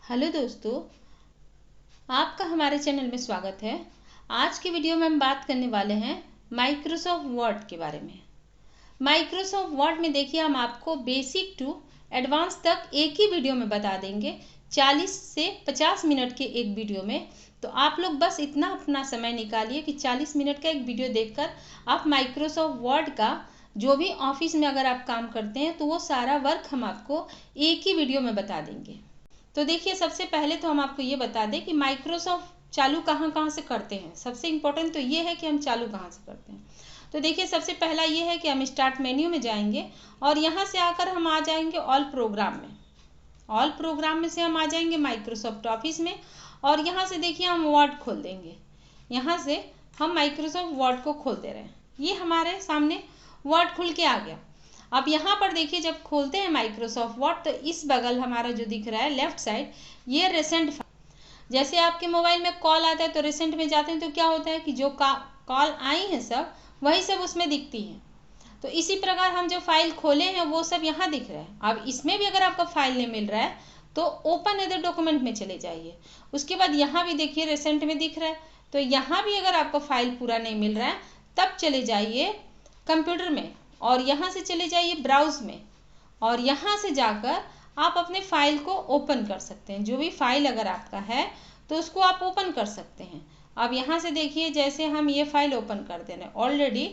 Hello दोस्तों, आपका हमारे चैनल में स्वागत है। आज की वीडियो में हम बात करने वाले हैं माइक्रोसॉफ्ट वर्ड के बारे में। माइक्रोसॉफ्ट वर्ड में देखिए, हम आपको बेसिक टू एडवांस तक एक ही वीडियो में बता देंगे, 40 से 50 मिनट के एक वीडियो में। तो आप लोग बस इतना अपना समय निकालिए कि 40 मिनट का एक वीडियो देखकर आप माइक्रोसॉफ्ट वर्ड का जो भी ऑफिस में अगर आप काम करते हैं तो वो सारा वर्क हम आपको एक ही वीडियो में बता देंगे। तो देखिए, सबसे पहले तो हम आपको ये बता दें कि माइक्रोसॉफ्ट चालू कहाँ कहाँ से करते हैं। सबसे इम्पोर्टेंट तो ये है कि हम चालू कहाँ से करते हैं। तो देखिए, सबसे पहला ये है कि हम स्टार्ट मेन्यू में जाएंगे और यहाँ से आकर हम आ जाएंगे ऑल प्रोग्राम में। ऑल प्रोग्राम में से हम आ जाएंगे माइक्रोसॉफ्ट ऑफिस में और यहाँ से देखिए हम वर्ड खोल देंगे। यहाँ से हम माइक्रोसॉफ्ट वर्ड को खोल दे रहे हैं। ये हमारे सामने वर्ड खुल के आ गया। अब यहाँ पर देखिए, जब खोलते हैं माइक्रोसॉफ्ट वर्ड तो इस बगल हमारा जो दिख रहा है लेफ्ट साइड, ये रिसेंट फाइल। जैसे आपके मोबाइल में कॉल आता है तो रिसेंट में जाते हैं तो क्या होता है कि जो कॉल आई हैं सब वही सब उसमें दिखती हैं। तो इसी प्रकार हम जो फाइल खोले हैं वो सब यहाँ दिख रहा है। अब इसमें भी अगर आपका फाइल नहीं मिल रहा है तो ओपन अदर डॉक्यूमेंट में चले जाइए। उसके बाद यहाँ भी देखिए रिसेंट में दिख रहा है। तो यहाँ भी अगर आपका फाइल पूरा नहीं मिल रहा है तब चले जाइए कंप्यूटर में और यहाँ से चले जाइए ब्राउज में और यहाँ से जाकर आप अपने फाइल को ओपन कर सकते हैं। जो भी फाइल अगर आपका है तो उसको आप ओपन कर सकते हैं। अब यहाँ से देखिए, जैसे हम ये फाइल ओपन कर दे रहे हैं, ऑलरेडी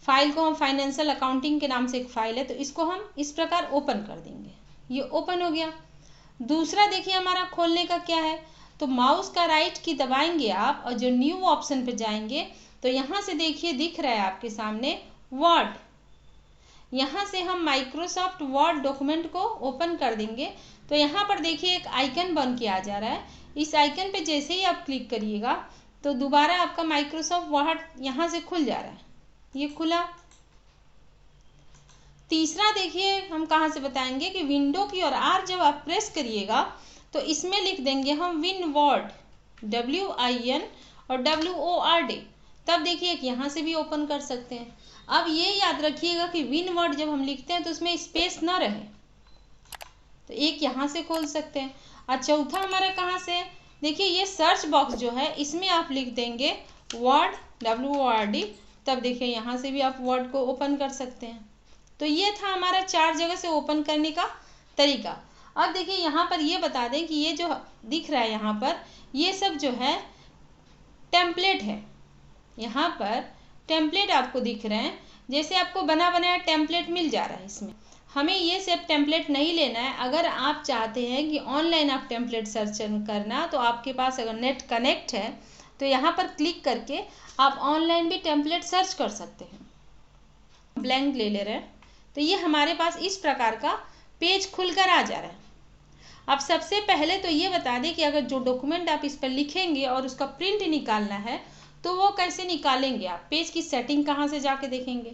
फाइल को हम फाइनेंशियल अकाउंटिंग के नाम से एक फाइल है तो इसको हम इस प्रकार ओपन कर देंगे। ये ओपन हो गया। दूसरा देखिए हमारा खोलने का क्या है, तो माउस का राइट की दबाएंगे आप और जो न्यू ऑप्शन पे जाएंगे तो यहाँ से देखिए दिख रहा है आपके सामने वर्ड। यहाँ से हम माइक्रोसॉफ्ट वर्ड डॉक्यूमेंट को ओपन कर देंगे तो यहाँ पर देखिए एक आइकन बन के आ जा रहा है। इस आइकन पे जैसे ही आप क्लिक करिएगा तो दोबारा आपका माइक्रोसॉफ्ट वर्ड यहाँ से खुल जा रहा है। ये खुला। तीसरा देखिए हम कहाँ से बताएंगे कि विंडो की और आर जब आप प्रेस करिएगा तो इसमें लिख देंगे हम विन वर्ड, WIN और WORD। तब देखिए कि यहाँ से भी ओपन कर सकते हैं। अब ये याद रखिएगा कि विन वर्ड जब हम लिखते हैं तो उसमें स्पेस ना रहे, तो एक यहाँ से खोल सकते हैं। और चौथा हमारा कहाँ से, देखिए ये सर्च बॉक्स जो है इसमें आप लिख देंगे वर्ड, WORD। तब देखिए यहाँ से भी आप वर्ड को ओपन कर सकते हैं। तो ये था हमारा 4 जगह से ओपन करने का तरीका। अब देखिए यहाँ पर ये बता दें कि ये जो दिख रहा है यहाँ पर ये सब जो है टेम्पलेट है। यहाँ पर टेम्पलेट आपको दिख रहे हैं, जैसे आपको बना बनाया टेम्पलेट मिल जा रहा है। इसमें हमें ये सब टेम्पलेट नहीं लेना है। अगर आप चाहते हैं कि ऑनलाइन आप टेम्पलेट सर्च करना तो आपके पास अगर नेट कनेक्ट है तो यहाँ पर क्लिक करके आप ऑनलाइन भी टेम्पलेट सर्च कर सकते हैं। ब्लैंक ले रहे हैं तो ये हमारे पास इस प्रकार का पेज खुलकर आ जा रहा है। अब सबसे पहले तो ये बता दें कि अगर जो डॉक्यूमेंट आप इस पर लिखेंगे और उसका प्रिंट निकालना है तो वो कैसे निकालेंगे। आप पेज की सेटिंग कहाँ से जाके देखेंगे,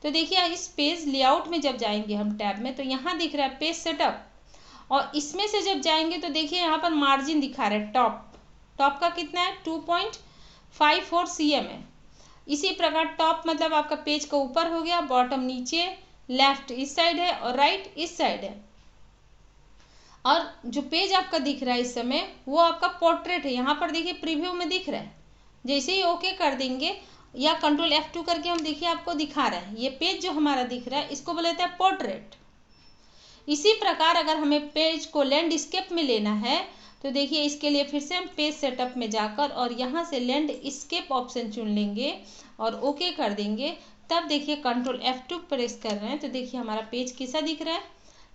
तो देखिए इस पेज लेआउट में जब जाएंगे हम टैब में तो यहाँ दिख रहा है पेज सेटअप और इसमें से जब जाएंगे तो देखिए यहाँ पर मार्जिन दिखा रहा है टॉप का कितना है 2.54 cm है। इसी प्रकार टॉप मतलब आपका पेज का ऊपर हो गया, बॉटम नीचे, लेफ्ट इस साइड है और राइट इस साइड है। और जो पेज आपका दिख रहा है इस समय वो आपका पोर्ट्रेट है। यहाँ पर देखिए प्रीव्यू में दिख रहा है। जैसे ही ओके कर देंगे या कंट्रोल F2 करके हम देखिए आपको दिखा रहा है। ये पेज जो हमारा दिख रहा है इसको बोलते हैं पोर्ट्रेट। इसी प्रकार अगर हमें पेज को लैंडस्केप में लेना है तो देखिए इसके लिए फिर से हम पेज सेटअप में जाकर और यहाँ से लैंडस्केप ऑप्शन चुन लेंगे और ओके कर देंगे। तब देखिए कंट्रोल F2 प्रेस कर रहे हैं तो देखिए हमारा पेज कैसा दिख रहा है,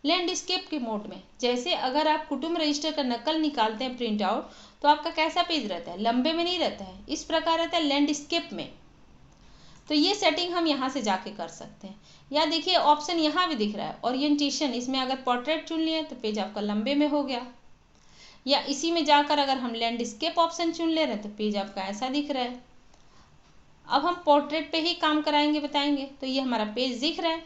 लैंडस्केप के मोड में। जैसे अगर आप कुटुंब रजिस्टर का नकल निकालते हैं प्रिंट आउट तो आपका कैसा पेज रहता है, लंबे में नहीं रहता है, इस प्रकार रहता है लैंडस्केप में। तो ये सेटिंग हम यहाँ से जाके कर सकते हैं। या देखिए ऑप्शन यहाँ भी दिख रहा है ओरिएंटेशन, इसमें अगर पोर्ट्रेट चुन लिए तो पेज आपका लंबे में हो गया। या इसी में जाकर अगर हम लैंडस्केप ऑप्शन चुन ले रहे हैं तो पेज आपका ऐसा दिख रहा है। अब हम पोर्ट्रेट पे ही काम कराएंगे बताएंगे तो ये हमारा पेज दिख रहा है।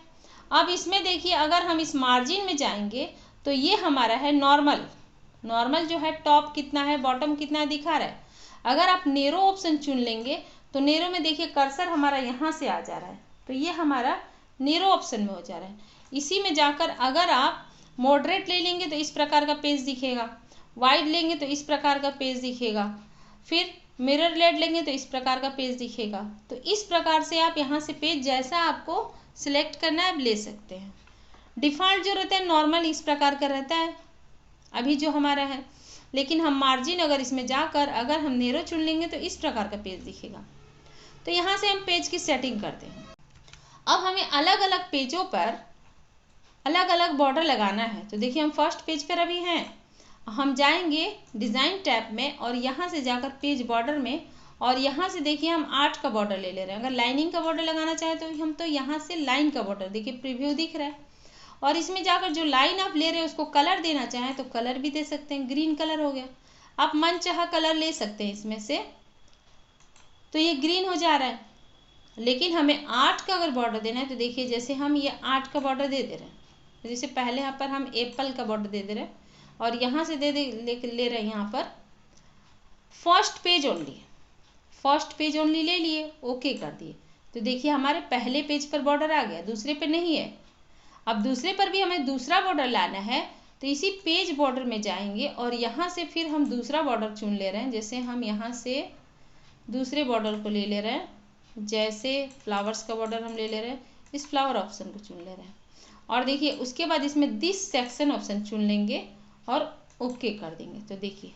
अब इसमें देखिए अगर हम इस मार्जिन में जाएंगे तो ये हमारा है नॉर्मल जो है टॉप कितना है बॉटम कितना है दिखा रहा है। अगर आप नेरो ऑप्शन चुन लेंगे तो नेरो में देखिए कर्सर हमारा यहाँ से आ जा रहा है तो ये हमारा नेरो ऑप्शन में हो जा रहा है। इसी में जाकर अगर आप मॉडरेट ले लेंगे तो इस प्रकार का पेज दिखेगा, वाइड लेंगे तो इस प्रकार का पेज दिखेगा, फिर मिरर लेड लेंगे तो इस प्रकार का पेज दिखेगा। तो इस प्रकार से आप यहाँ से पेज जैसा आपको सिलेक्ट करना है आप ले सकते हैं। डिफ़ॉल्ट जो रहता है नॉर्मल इस प्रकार का रहता है अभी जो हमारा है, लेकिन हम मार्जिन अगर इसमें जाकर अगर हम नेरो चुन लेंगे तो इस प्रकार का पेज दिखेगा। तो यहाँ से हम पेज की सेटिंग करते हैं। अब हमें अलग अलग पेजों पर अलग अलग बॉर्डर लगाना है। तो देखिए हम फर्स्ट पेज पर अभी हैं, हम जाएंगे डिज़ाइन टैब में और यहाँ से जाकर पेज बॉर्डर में, और यहाँ से देखिए हम 8 का बॉर्डर ले ले रहे हैं। अगर लाइनिंग का बॉर्डर लगाना चाहें तो हम तो यहाँ से लाइन का बॉर्डर, देखिए प्रीव्यू दिख रहा है, और इसमें जाकर जो लाइन आप ले रहे हैं उसको कलर देना चाहें तो कलर भी दे सकते हैं। ग्रीन कलर हो गया, आप मनचाहा कलर ले सकते हैं इसमें से। तो ये ग्रीन हो जा रहा है, लेकिन हमें 8 का अगर बॉर्डर देना है तो देखिए जैसे हम ये 8 का बॉर्डर दे रहे हैं, जैसे पहले यहाँ पर हम एप्पल का बॉर्डर दे रहे हैं और यहाँ से ले रहे हैं यहाँ पर फर्स्ट पेज ओनली ले लिए, ओके कर दिए। तो देखिए हमारे पहले पेज पर बॉर्डर आ गया, दूसरे पे नहीं है। अब दूसरे पर भी हमें दूसरा बॉर्डर लाना है तो इसी पेज बॉर्डर में जाएंगे और यहाँ से फिर हम दूसरा बॉर्डर चुन ले रहे हैं। जैसे हम यहाँ से दूसरे बॉर्डर को ले रहे हैं, जैसे फ्लावर्स का बॉर्डर हम ले रहे हैं, इस फ्लावर ऑप्शन को चुन ले रहे हैं और देखिए उसके बाद इसमें दिस सेक्शन ऑप्शन चुन लेंगे और ओके कर देंगे। तो देखिए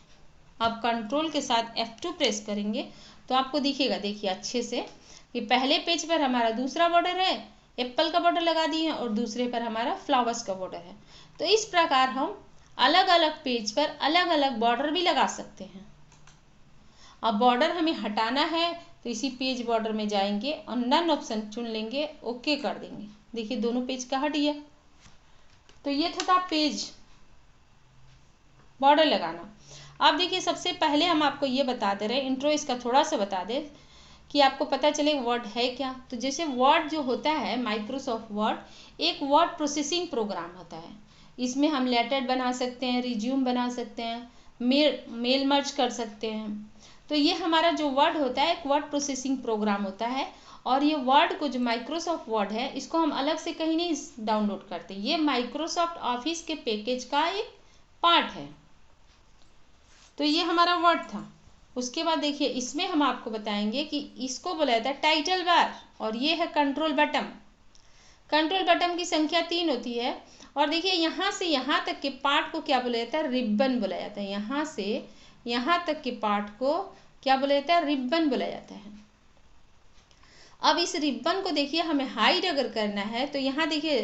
अब कंट्रोल के साथ F2 प्रेस करेंगे तो आपको दिखेगा, देखिए अच्छे से कि पहले पेज पर हमारा दूसरा बॉर्डर है, एप्पल का बॉर्डर लगा दिए और दूसरे पर हमारा फ्लावर्स का बॉर्डर है। तो इस प्रकार हम अलग अलग पेज पर अलग अलग बॉर्डर भी लगा सकते हैं। अब बॉर्डर हमें हटाना है तो इसी पेज बॉर्डर में जाएंगे और नन ऑप्शन चुन लेंगे, ओके कर देंगे। देखिए दोनों पेज का हट गया। तो ये था पेज बॉर्डर लगाना। अब देखिए सबसे पहले हम आपको ये बता दे रहे हैं, इंट्रो इसका थोड़ा सा बता दे कि आपको पता चले वर्ड है क्या। तो जैसे वर्ड जो होता है माइक्रोसॉफ्ट वर्ड एक वर्ड प्रोसेसिंग प्रोग्राम होता है। इसमें हम लेटर बना सकते हैं, रिज्यूम बना सकते हैं, मेल मर्ज कर सकते हैं। तो ये हमारा जो वर्ड होता है एक वर्ड प्रोसेसिंग प्रोग्राम होता है और ये वर्ड को जो माइक्रोसॉफ्ट वर्ड है इसको हम अलग से कहीं नहीं डाउनलोड करते, ये माइक्रोसॉफ्ट ऑफिस के पैकेज का एक पार्ट है। तो ये हमारा वर्ड था। उसके बाद देखिए इसमें हम आपको बताएंगे कि इसको बोला जाता है टाइटल बार और ये है कंट्रोल बटन। कंट्रोल बटन की संख्या 3 होती है और देखिए यहाँ से यहाँ तक के पार्ट को क्या बोला जाता है, रिबन बोला जाता है। यहाँ से यहाँ तक के पार्ट को क्या बोला जाता है, रिबन बोला जाता है। अब इस रिबन को देखिए हमें हाइड अगर करना है तो यहाँ देखिए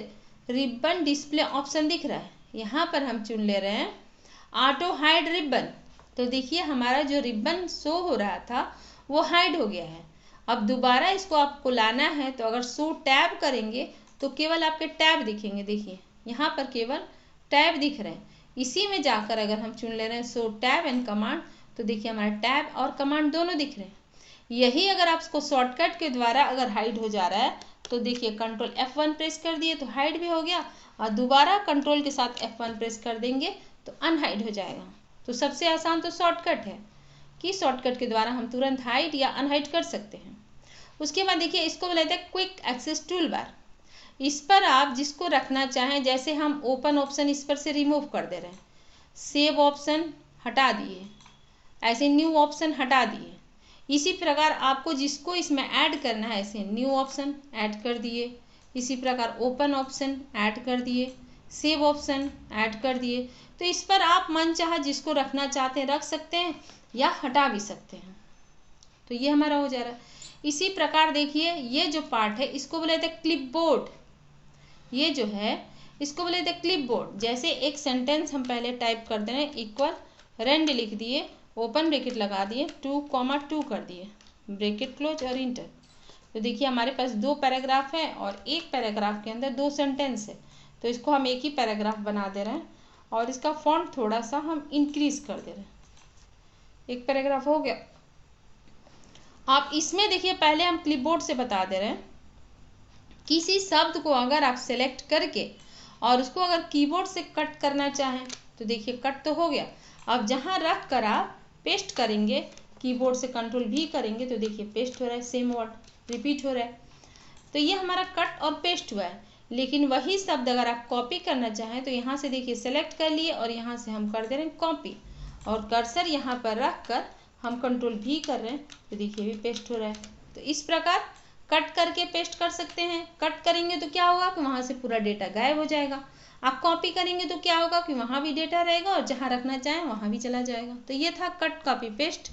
रिबन डिस्प्ले ऑप्शन दिख रहा है, यहाँ पर हम चुन ले रहे हैं ऑटो हाइड रिबन। तो देखिए हमारा जो रिबन शो हो रहा था वो हाइड हो गया है। अब दोबारा इसको आपको लाना है तो अगर शो टैब करेंगे तो केवल आपके टैब दिखेंगे। देखिए यहाँ पर केवल टैब दिख रहे हैं। इसी में जाकर अगर हम चुन ले रहे हैं शो टैब एंड कमांड तो देखिए हमारा टैब और कमांड दोनों दिख रहे हैं। यही अगर आपको शॉर्टकट के द्वारा अगर हाइड हो जा रहा है तो देखिए कंट्रोल F1 प्रेस कर दिए तो हाइड भी हो गया और दोबारा कंट्रोल के साथ F1 प्रेस कर देंगे तो अनहाइड हो जाएगा। तो सबसे आसान तो शॉर्टकट है कि शॉर्टकट के द्वारा हम तुरंत हाइड या अनहाइड कर सकते हैं। उसके बाद देखिए इसको बोला जाता है क्विक एक्सेस टूल बार। इस पर आप जिसको रखना चाहें, जैसे हम ओपन ऑप्शन इस पर से रिमूव कर दे रहे हैं, सेव ऑप्शन हटा दिए, ऐसे न्यू ऑप्शन हटा दिए। इसी प्रकार आपको जिसको इसमें ऐड करना है ऐसे न्यू ऑप्शन ऐड कर दिए, इसी प्रकार ओपन ऑप्शन ऐड कर दिए, सेव ऑप्शन ऐड कर दिए। तो इस पर आप मनचाहा जिसको रखना चाहते हैं रख सकते हैं या हटा भी सकते हैं। तो ये हमारा हो जा रहा है। इसी प्रकार देखिए ये जो पार्ट है इसको बोला जाता है क्लिपबोर्ड। ये जो है इसको बोला जाता है क्लिपबोर्ड। जैसे एक सेंटेंस हम पहले टाइप कर दे रहे हैं, इक्वल रेंड लिख दिए, ओपन ब्रैकेट लगा दिए, 2,2 कर दिए, ब्रैकेट क्लोज और इंटर। तो देखिए हमारे पास 2 पैराग्राफ है और एक पैराग्राफ के अंदर 2 सेंटेंस है। तो इसको हम एक ही पैराग्राफ बना दे रहे हैं और इसका फॉन्ट थोड़ा सा हम इंक्रीज कर दे रहे हैं। एक पैराग्राफ हो गया। आप इसमें देखिए पहले हम क्लिपबोर्ड से बता दे रहे हैं, किसी शब्द को अगर आप सेलेक्ट करके और उसको अगर कीबोर्ड से कट करना चाहें तो देखिए कट तो हो गया। अब जहां रख कर आप पेस्ट करेंगे, कीबोर्ड से कंट्रोल भी करेंगे तो देखिए पेस्ट हो रहा है, सेम वर्ड रिपीट हो रहा है। तो ये हमारा कट और पेस्ट हुआ है। लेकिन वही शब्द अगर आप कॉपी करना चाहें तो यहाँ से देखिए सेलेक्ट कर लिए और यहाँ से हम कर दे रहे हैं कॉपी, और कर्सर यहाँ पर रख कर हम कंट्रोल भी कर रहे हैं तो देखिए भी पेस्ट हो रहा है। तो इस प्रकार कट करके पेस्ट कर सकते हैं। कट करेंगे तो क्या होगा कि वहाँ से पूरा डेटा गायब हो जाएगा। आप कॉपी करेंगे तो क्या होगा कि वहाँ भी डेटा रहेगा और जहाँ रखना चाहें वहाँ भी चला जाएगा। तो ये था कट कॉपी पेस्ट।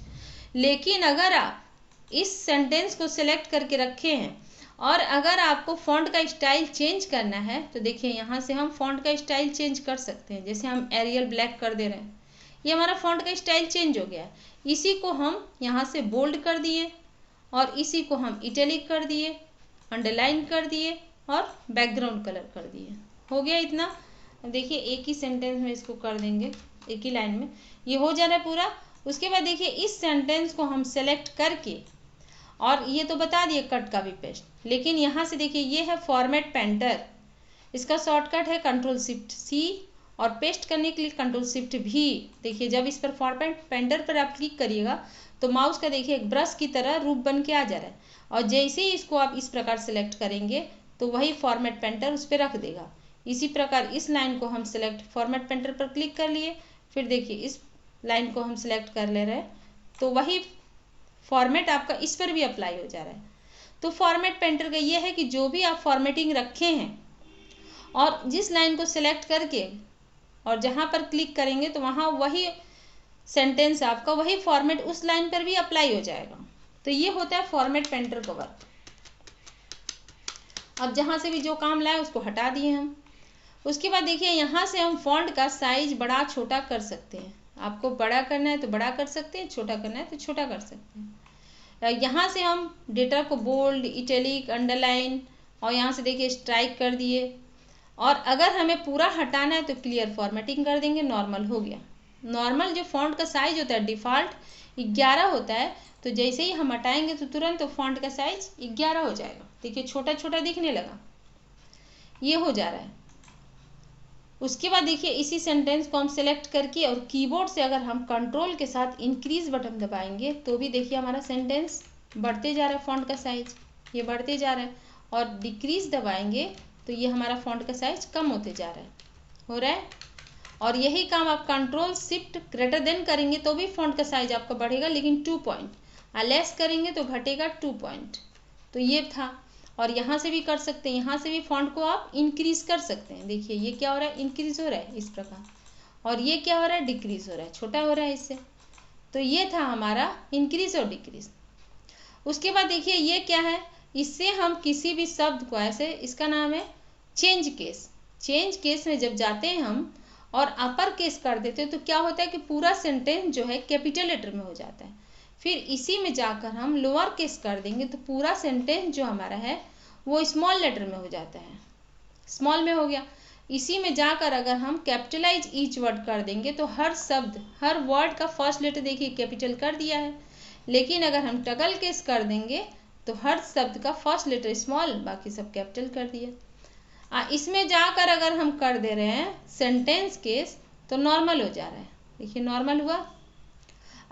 लेकिन अगर आप इस सेंटेंस को सिलेक्ट करके रखे हैं और अगर आपको फॉन्ट का स्टाइल चेंज करना है तो देखिए यहाँ से हम फॉन्ट का स्टाइल चेंज कर सकते हैं। जैसे हम एरियल ब्लैक कर दे रहे हैं, ये हमारा फॉन्ट का स्टाइल चेंज हो गया है। इसी को हम यहाँ से बोल्ड कर दिए और इसी को हम इटैलिक कर दिए, अंडरलाइन कर दिए और बैकग्राउंड कलर कर दिए। हो गया इतना। देखिए एक ही सेंटेंस में इसको कर देंगे, एक ही लाइन में ये हो जा रहा है पूरा। उसके बाद देखिए इस सेंटेंस को हम सेलेक्ट करके, और ये तो बता दिए कट का भी पेस्ट, लेकिन यहाँ से देखिए ये है फॉर्मेट पेंटर, इसका शॉर्टकट है Ctrl+Shift+C और पेस्ट करने के लिए Ctrl+Shift+V। देखिए जब इस पर फॉर्मेट पेंटर पर आप क्लिक करिएगा तो माउस का देखिए एक ब्रश की तरह रूप बन के आ जा रहा है, और जैसे ही इसको आप इस प्रकार सेलेक्ट करेंगे तो वही फॉर्मेट पेंटर उस पर रख देगा। इसी प्रकार इस लाइन को हम सेलेक्ट फॉर्मेट पेंटर पर क्लिक कर लिए, फिर देखिए इस लाइन को हम सेलेक्ट कर ले रहे हैं तो वही फॉर्मेट आपका इस पर भी अप्लाई हो जा रहा है। तो फॉर्मेट पेंटर का ये है कि जो भी आप फॉर्मेटिंग रखे हैं और जिस लाइन को सिलेक्ट करके और जहाँ पर क्लिक करेंगे तो वहाँ वही सेंटेंस आपका वही फॉर्मेट उस लाइन पर भी अप्लाई हो जाएगा। तो ये होता है फॉर्मेट पेंटर का वर्क। अब जहाँ से भी जो काम लाए उसको हटा दिए हम। उसके बाद देखिए यहाँ से हम फॉन्ट का साइज बड़ा छोटा कर सकते हैं। आपको बड़ा करना है तो बड़ा कर सकते हैं, छोटा करना है तो छोटा कर सकते हैं। यहाँ से हम डेटा को बोल्ड, इटैलिक, अंडरलाइन और यहाँ से देखिए स्ट्राइक कर दिए। और अगर हमें पूरा हटाना है तो क्लियर फॉर्मेटिंग कर देंगे, नॉर्मल हो गया। नॉर्मल जो फॉन्ट का साइज होता है डिफ़ॉल्ट 11 होता है, तो जैसे ही हम हटाएंगे तो तुरंत तो फॉन्ट का साइज 11 हो जाएगा। देखिए छोटा छोटा दिखने लगा, ये हो जा रहा है। उसके बाद देखिए इसी सेंटेंस को हम सेलेक्ट करके और कीबोर्ड से अगर हम कंट्रोल के साथ इंक्रीज बटन दबाएंगे तो भी देखिए हमारा सेंटेंस बढ़ते जा रहा है, फॉन्ट का साइज ये बढ़ते जा रहा है। और डिक्रीज दबाएंगे तो ये हमारा फॉन्ट का साइज कम होते जा रहा है, हो रहा है। और यही काम आप Ctrl+Shift करेंगे तो भी फॉन्ट का साइज आपका बढ़ेगा, लेकिन 2 पॉइंट, लेस करेंगे तो घटेगा 2 पॉइंट। तो ये था। और यहाँ से भी कर सकते हैं, यहाँ से भी फॉन्ट को आप इंक्रीज कर सकते हैं। देखिए ये क्या हो रहा है, इंक्रीज हो रहा है इस प्रकार, और ये क्या हो रहा है, डिक्रीज हो रहा है, छोटा हो रहा है इससे। तो ये था हमारा इंक्रीज और डिक्रीज। उसके बाद देखिए ये क्या है, इससे हम किसी भी शब्द को ऐसे, इसका नाम है चेंज केस। चेंज केस में जब जाते हैं हम और अपर केस कर देते हैं तो क्या होता है कि पूरा सेंटेंस जो है कैपिटल लेटर में हो जाता है। फिर इसी में जाकर हम लोअर केस कर देंगे तो पूरा सेंटेंस जो हमारा है वो स्मॉल लेटर में हो जाता है, स्मॉल में हो गया। इसी में जाकर अगर हम कैपिटलाइज ईच वर्ड कर देंगे तो हर शब्द, हर वर्ड का फर्स्ट लेटर देखिए कैपिटल कर दिया है। लेकिन अगर हम टगल केस कर देंगे तो हर शब्द का फर्स्ट लेटर स्मॉल, बाकी सब कैपिटल कर दिया। इसमें जाकर अगर हम कर दे रहे हैं सेंटेंस केस तो नॉर्मल हो जा रहा है, देखिए नॉर्मल हुआ।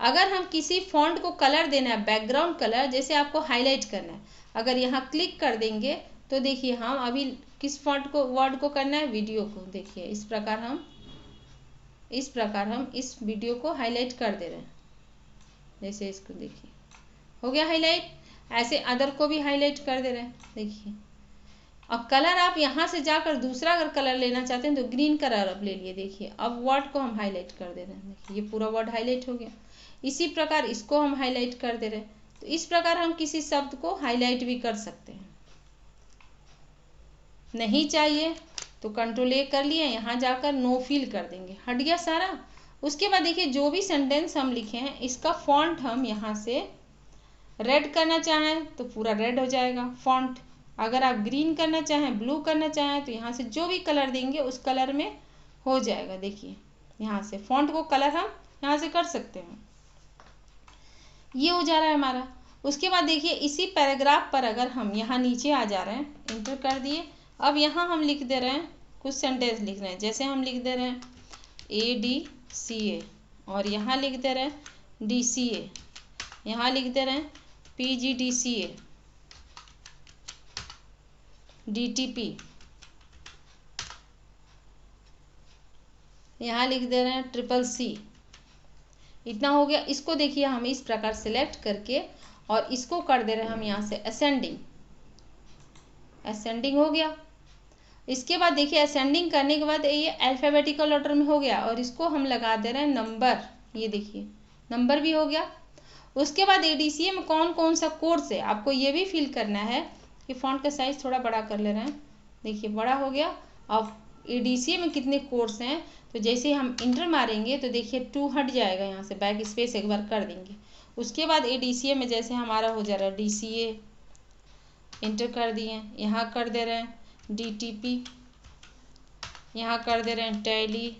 अगर हम किसी फॉन्ट को कलर देना है, बैकग्राउंड कलर, जैसे आपको हाईलाइट करना है, अगर यहाँ क्लिक कर देंगे तो देखिए हम अभी किस फॉन्ट को, वर्ड को करना है, वीडियो को। देखिए इस प्रकार हम इस वीडियो को हाईलाइट कर दे रहे हैं। जैसे इसको देखिए हो गया हाईलाइट, ऐसे अदर को भी हाईलाइट कर दे रहे हैं। देखिए अब कलर आप यहाँ से जाकर दूसरा अगर कलर लेना चाहते हैं तो ग्रीन कलर अब ले लिए। देखिए अब वर्ड को हम हाईलाइट कर दे रहे हैं, देखिए ये पूरा वर्ड हाईलाइट हो गया। इसी प्रकार इसको हम हाईलाइट कर दे रहे हैं। तो इस प्रकार हम किसी शब्द को हाईलाइट भी कर सकते हैं। नहीं चाहिए तो Ctrl+A कर लिए, यहाँ जाकर नो फिल कर देंगे, हट गया सारा। उसके बाद देखिए जो भी सेंटेंस हम लिखे हैं इसका फॉन्ट हम यहाँ से रेड करना चाहें तो पूरा रेड हो जाएगा फॉन्ट। अगर आप ग्रीन करना चाहें, ब्लू करना चाहें तो यहाँ से जो भी कलर देंगे उस कलर में हो जाएगा। देखिए यहाँ से फॉन्ट को कलर हम यहाँ से कर सकते हैं, ये हो जा रहा है हमारा। उसके बाद देखिए इसी पैराग्राफ पर अगर हम यहाँ नीचे आ जा रहे हैं, इंटर कर दिए। अब यहाँ हम लिख दे रहे हैं, कुछ सेंटेंस लिख रहे हैं। जैसे हम लिख दे रहे हैं ADCA और यहाँ लिख दे रहे हैं DCA, यहाँ लिख दे रहे हैं PGDCA, DTP, यहाँ लिख दे रहे हैं CCC। इतना हो गया। इसको देखिए हम इस प्रकार सेलेक्ट करके और इसको कर दे रहे हैं हम यहाँ से असेंडिंग। असेंडिंग हो गया। इसके बाद देखिए असेंडिंग करने के बाद ये अल्फ़ाबेटिकल ऑर्डर में हो गया और इसको हम लगा दे रहे हैं नंबर। ये देखिए नंबर भी हो गया। उसके बाद ADCA में कौन कौन सा कोर्स है आपको ये भी फिल करना है कि फ़ॉन्ट का साइज़ थोड़ा बड़ा कर ले रहे हैं। देखिए बड़ा हो गया। अब ADCA में कितने कोर्स हैं तो जैसे हम इंटर मारेंगे तो देखिए 2 हट जाएगा, यहाँ से बैक स्पेस एक बार कर देंगे। उसके बाद ADCA में जैसे हमारा हो जा रहा है DCA, इंटर कर दिए, यहाँ कर दे रहे हैं DTP, यहाँ कर दे रहे हैं टैली।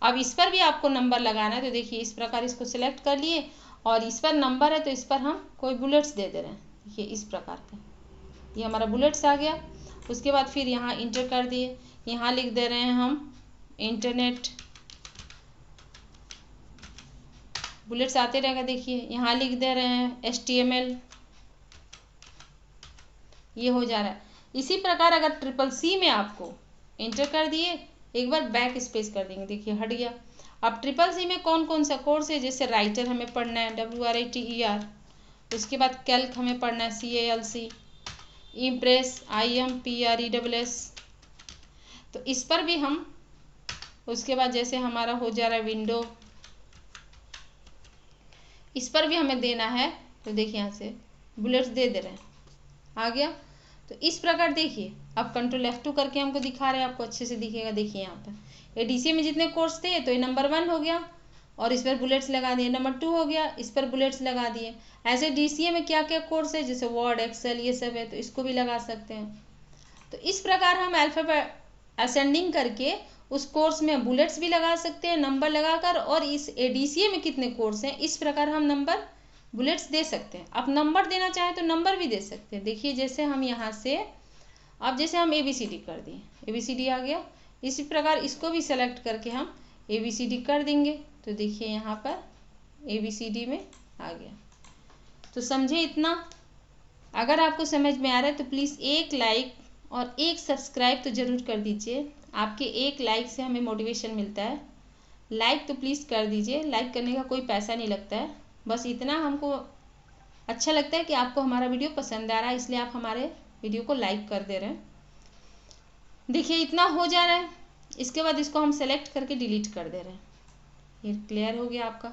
अब इस पर भी आपको नंबर लगाना है तो देखिए इस प्रकार इसको सिलेक्ट कर लिए और इस पर नंबर है तो इस पर हम कोई बुलेट्स दे दे रहे हैं। देखिए इस प्रकार का ये हमारा बुलेट्स आ गया। उसके बाद फिर यहाँ इंटर कर दिए, यहाँ लिख दे रहे हैं हम इंटरनेट। बुलेट्स आते रहेगा। देखिए यहाँ लिख दे रहे हैं HTML। ये हो जा रहा है। इसी प्रकार अगर CCC में आपको इंटर कर दिए, एक बार बैक स्पेस कर देंगे, देखिए हट गया। अब CCC में कौन कौन सा कोर्स है, जैसे राइटर हमें पढ़ना है WRITER, उसके बाद कैल्क हमें पढ़ना है CALC, इम्प्रेस IMPRESS, तो इस पर भी हम, उसके बाद जैसे हमारा हो जा रहा है विंडो, इस पर भी हमें देना है तो देखिए यहाँ से बुलेट्स दे रहे हैं, आ गया। तो इस प्रकार देखिए अब Ctrl F2 करके हमको दिखा रहे हैं, आपको अच्छे से दिखेगा। देखिए यहाँ पर ADCA में जितने कोर्स थे तो ये नंबर 1 हो गया और इस पर बुलेट्स लगा दिए, नंबर 2 हो गया, इस पर बुलेट्स लगा दिए। ऐसे DCA में क्या क्या कोर्स है, जैसे वर्ड, एक्सेल, ये सब है तो इसको भी लगा सकते हैं। तो इस प्रकार हम अल्फ़ाबेट असेंडिंग करके उस कोर्स में बुलेट्स भी लगा सकते हैं नंबर लगाकर, और इस ADCA में कितने कोर्स हैं इस प्रकार हम नंबर बुलेट्स दे सकते हैं। आप नंबर देना चाहें तो नंबर भी दे सकते हैं। देखिए जैसे हम यहाँ से, अब जैसे हम ABCD कर दिए, ABCD आ गया। इसी प्रकार इसको भी सेलेक्ट करके हम ABCD कर देंगे तो देखिए यहाँ पर ABCD में आ गया। तो समझे इतना। अगर आपको समझ में आ रहा है तो प्लीज़ एक लाइक और एक सब्सक्राइब तो ज़रूर कर दीजिए। आपके एक लाइक से हमें मोटिवेशन मिलता है। लाइक तो प्लीज़ कर दीजिए, लाइक करने का कोई पैसा नहीं लगता है, बस इतना हमको अच्छा लगता है कि आपको हमारा वीडियो पसंद आ रहा है, इसलिए आप हमारे वीडियो को लाइक कर दे रहे हैं। देखिए इतना हो जा रहा है। इसके बाद इसको हम सेलेक्ट करके डिलीट कर दे रहे हैं। ये क्लियर हो गया आपका,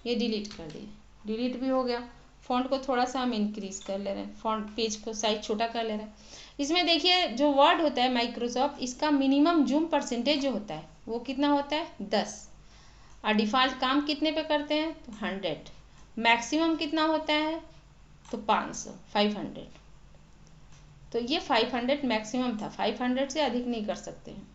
ये डिलीट कर दिए, डिलीट भी हो गया। फ़ॉन्ट को थोड़ा सा हम इंक्रीज कर ले रहे हैं, फ़ॉन्ट पेज को साइज छोटा कर ले रहे हैं। इसमें देखिए जो वर्ड होता है माइक्रोसॉफ्ट, इसका मिनिमम जूम परसेंटेज जो होता है वो कितना होता है 10, और डिफ़ॉल्ट काम कितने पे करते हैं तो 100, मैक्सिमम कितना होता है तो 500। तो ये 500 मैक्सिमम था, 500 से अधिक नहीं कर सकते हैं।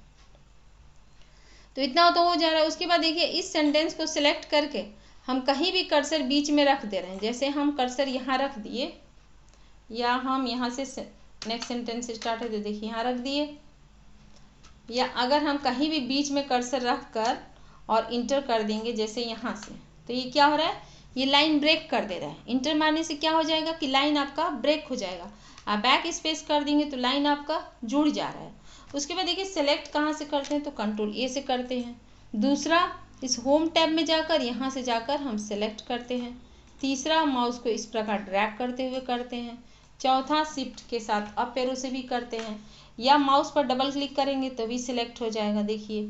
तो इतना तो हो जा रहा है। उसके बाद देखिए इस सेंटेंस को सिलेक्ट करके हम कहीं भी कर्सर बीच में रख दे रहे हैं। जैसे हम कर्सर यहाँ रख दिए, या हम यहाँ से नेक्स्ट सेंटेंस स्टार्ट है तो देखिए यहाँ रख दिए, या अगर हम कहीं भी बीच में कर्सर रख कर और इंटर कर देंगे जैसे यहाँ से, तो ये क्या हो रहा है, ये लाइन ब्रेक कर दे रहा है। इंटर मारने से क्या हो जाएगा कि लाइन आपका ब्रेक हो जाएगा। आप बैक स्पेस कर देंगे तो लाइन आपका जुड़ जा रहा है। उसके बाद देखिए सेलेक्ट कहाँ से करते हैं तो Ctrl A से करते हैं। दूसरा, इस होम टैब में जाकर यहाँ से जाकर हम सेलेक्ट करते हैं। तीसरा, माउस को इस प्रकार ड्रैग करते हुए करते हैं। चौथा, शिफ्ट के साथ अप एरो से भी करते हैं, या माउस पर डबल क्लिक करेंगे तो भी सिलेक्ट हो जाएगा। देखिए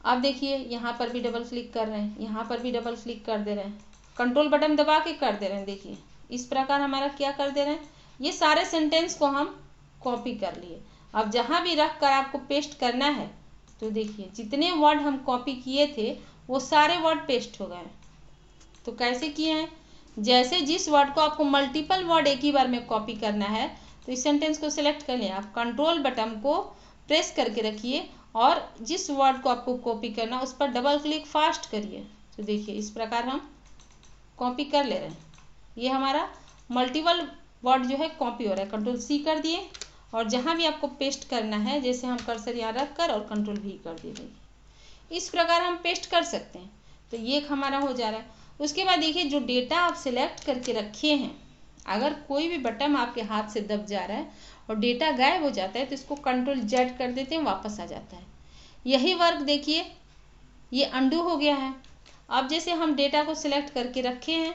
अब देखिए यहाँ पर भी डबल क्लिक कर रहे हैं, यहाँ पर भी डबल क्लिक कर दे रहे हैं, कंट्रोल बटन दबा के कर दे रहे हैं। देखिए इस प्रकार हमारा क्या कर दे रहे हैं, ये सारे सेंटेंस को हम कॉपी कर लिए। अब जहाँ भी रख कर आपको पेस्ट करना है तो देखिए जितने वर्ड हम कॉपी किए थे वो सारे वर्ड पेस्ट हो गए। तो कैसे किए हैं, जैसे जिस वर्ड को आपको मल्टीपल वर्ड एक ही बार में कॉपी करना है तो इस सेंटेंस को सिलेक्ट कर लिया, आप कंट्रोल बटन को प्रेस करके रखिए और जिस वर्ड को आपको कॉपी करना उस पर डबल क्लिक फास्ट करिए। तो देखिए इस प्रकार हम कॉपी कर ले रहे हैं। ये हमारा मल्टीपल वर्ड जो है कॉपी हो रहा है। Ctrl C कर दिए और जहाँ भी आपको पेस्ट करना है, जैसे हम कर्सर यहाँ रख कर और Ctrl V कर दिए, इस प्रकार हम पेस्ट कर सकते हैं। तो ये हमारा हो जा रहा है। उसके बाद देखिए जो डेटा आप सिलेक्ट करके रखे हैं, अगर कोई भी बटन आपके हाथ से दब जा रहा है और डेटा गायब हो जाता है तो इसको Ctrl Z कर देते हैं, वापस आ जाता है। यही वर्क देखिए ये अंडू हो गया है। अब जैसे हम डेटा को सिलेक्ट करके रखे हैं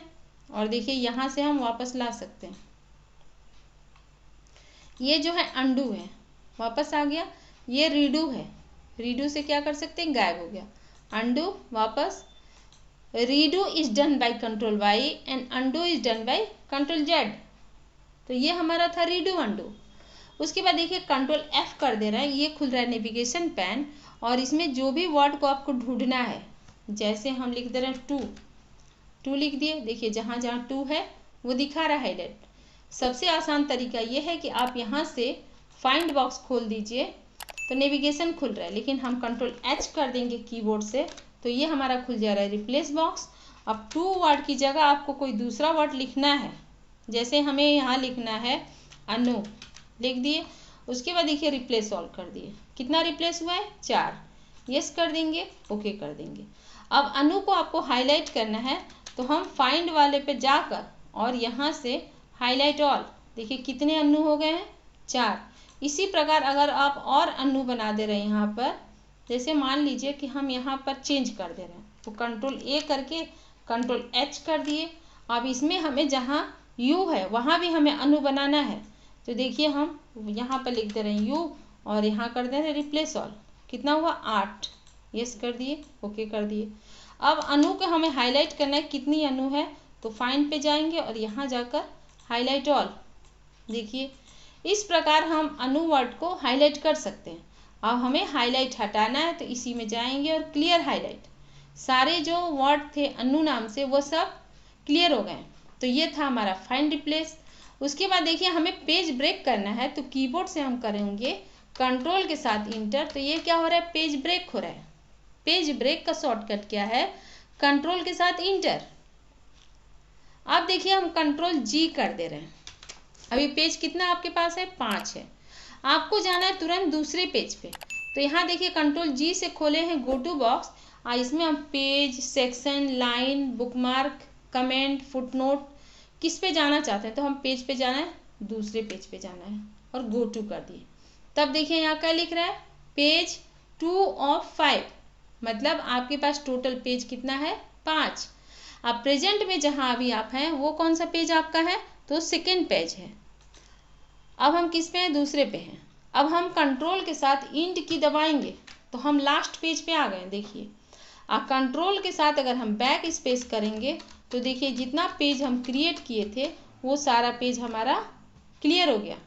और देखिए यहाँ से हम वापस ला सकते हैं, ये जो है अंडू है वापस आ गया, ये रीडू है, रीडू से क्या कर सकते हैं, गायब हो गया, अंडू वापस। Redo is done by control Y and undo is done by control Z. तो ये हमारा था रीडू अंडू। उसके बाद देखिए कंट्रोल एफ कर दे रहा है, ये खुल रहा है नेविगेशन पैन और इसमें जो भी वर्ड को आपको ढूंढना है, जैसे हम लिख दे रहे हैं टू लिख दिए, देखिए जहाँ जहाँ टू है वो दिखा रहा है हाईलाइट। सबसे आसान तरीका ये है कि आप यहाँ से फाइंड बॉक्स खोल दीजिए तो नेविगेशन खुल रहा है, लेकिन हम कंट्रोल एच कर देंगे कीबोर्ड से तो ये हमारा खुल जा रहा है रिप्लेस बॉक्स। अब टू वर्ड की जगह आपको कोई दूसरा वर्ड लिखना है, जैसे हमें यहाँ लिखना है अनु, लिख दिए। उसके बाद देखिए रिप्लेस ऑल कर दिए, कितना रिप्लेस हुआ है, 4, यस कर देंगे, ओके कर देंगे। अब अनु को आपको हाईलाइट करना है तो हम फाइंड वाले पे जाकर और यहाँ से हाईलाइट ऑल, देखिए कितने अनु हो गए हैं, 4। इसी प्रकार अगर आप और अनु बना दे रहे हैं यहाँ पर, जैसे मान लीजिए कि हम यहाँ पर चेंज कर दे रहे हैं तो कंट्रोल ए करके कंट्रोल एच कर दिए। अब इसमें हमें जहाँ यू है वहाँ भी हमें अनु बनाना है, तो देखिए हम यहाँ पर लिख दे रहे हैं यू और यहाँ कर दे रहे हैं रिप्लेस ऑल, कितना हुआ 8, यस कर दिए, ओके कर दिए। अब अनु को हमें हाईलाइट करना है, कितनी अनु है, तो फाइंड पे जाएंगे और यहाँ जाकर हाईलाइट ऑल, देखिए इस प्रकार हम अनु वर्ड को हाईलाइट कर सकते हैं। अब हमें हाईलाइट हटाना है तो इसी में जाएंगे और क्लियर हाईलाइट, सारे जो वर्ड थे अनु नाम से वो सब क्लियर हो गए। तो ये था हमारा फाइंड रिप्लेस। उसके बाद देखिए हमें पेज ब्रेक करना है तो कीबोर्ड से हम करेंगे कंट्रोल के साथ इंटर, तो ये क्या हो रहा है, पेज ब्रेक हो रहा है। पेज ब्रेक का शॉर्टकट क्या है, कंट्रोल के साथ इंटर। अब देखिए हम कंट्रोल जी कर दे रहे हैं, अभी पेज कितना आपके पास है, 5 है, आपको जाना है तुरंत दूसरे पेज पे। तो यहाँ देखिए कंट्रोल जी से खोले हैं गो टू बॉक्स, इसमें हम page, section, line, bookmark, comment, footnote किस पे जाना चाहते हैं, तो हम पेज पे जाना है, दूसरे पेज पे जाना है और गो टू कर दिए। तब देखिए यहाँ क्या लिख रहा है, पेज 2 ऑफ 5, मतलब आपके पास टोटल पेज कितना है, 5। अब प्रेजेंट में जहाँ अभी आप हैं वो कौन सा पेज आपका है, तो सेकेंड पेज है। अब हम किस पे हैं, दूसरे पे हैं। अब हम कंट्रोल के साथ इंट की दबाएंगे तो हम लास्ट पेज पे आ गए, देखिए। अब कंट्रोल के साथ अगर हम बैक स्पेस करेंगे तो देखिए जितना पेज हम क्रिएट किए थे वो सारा पेज हमारा क्लियर हो गया।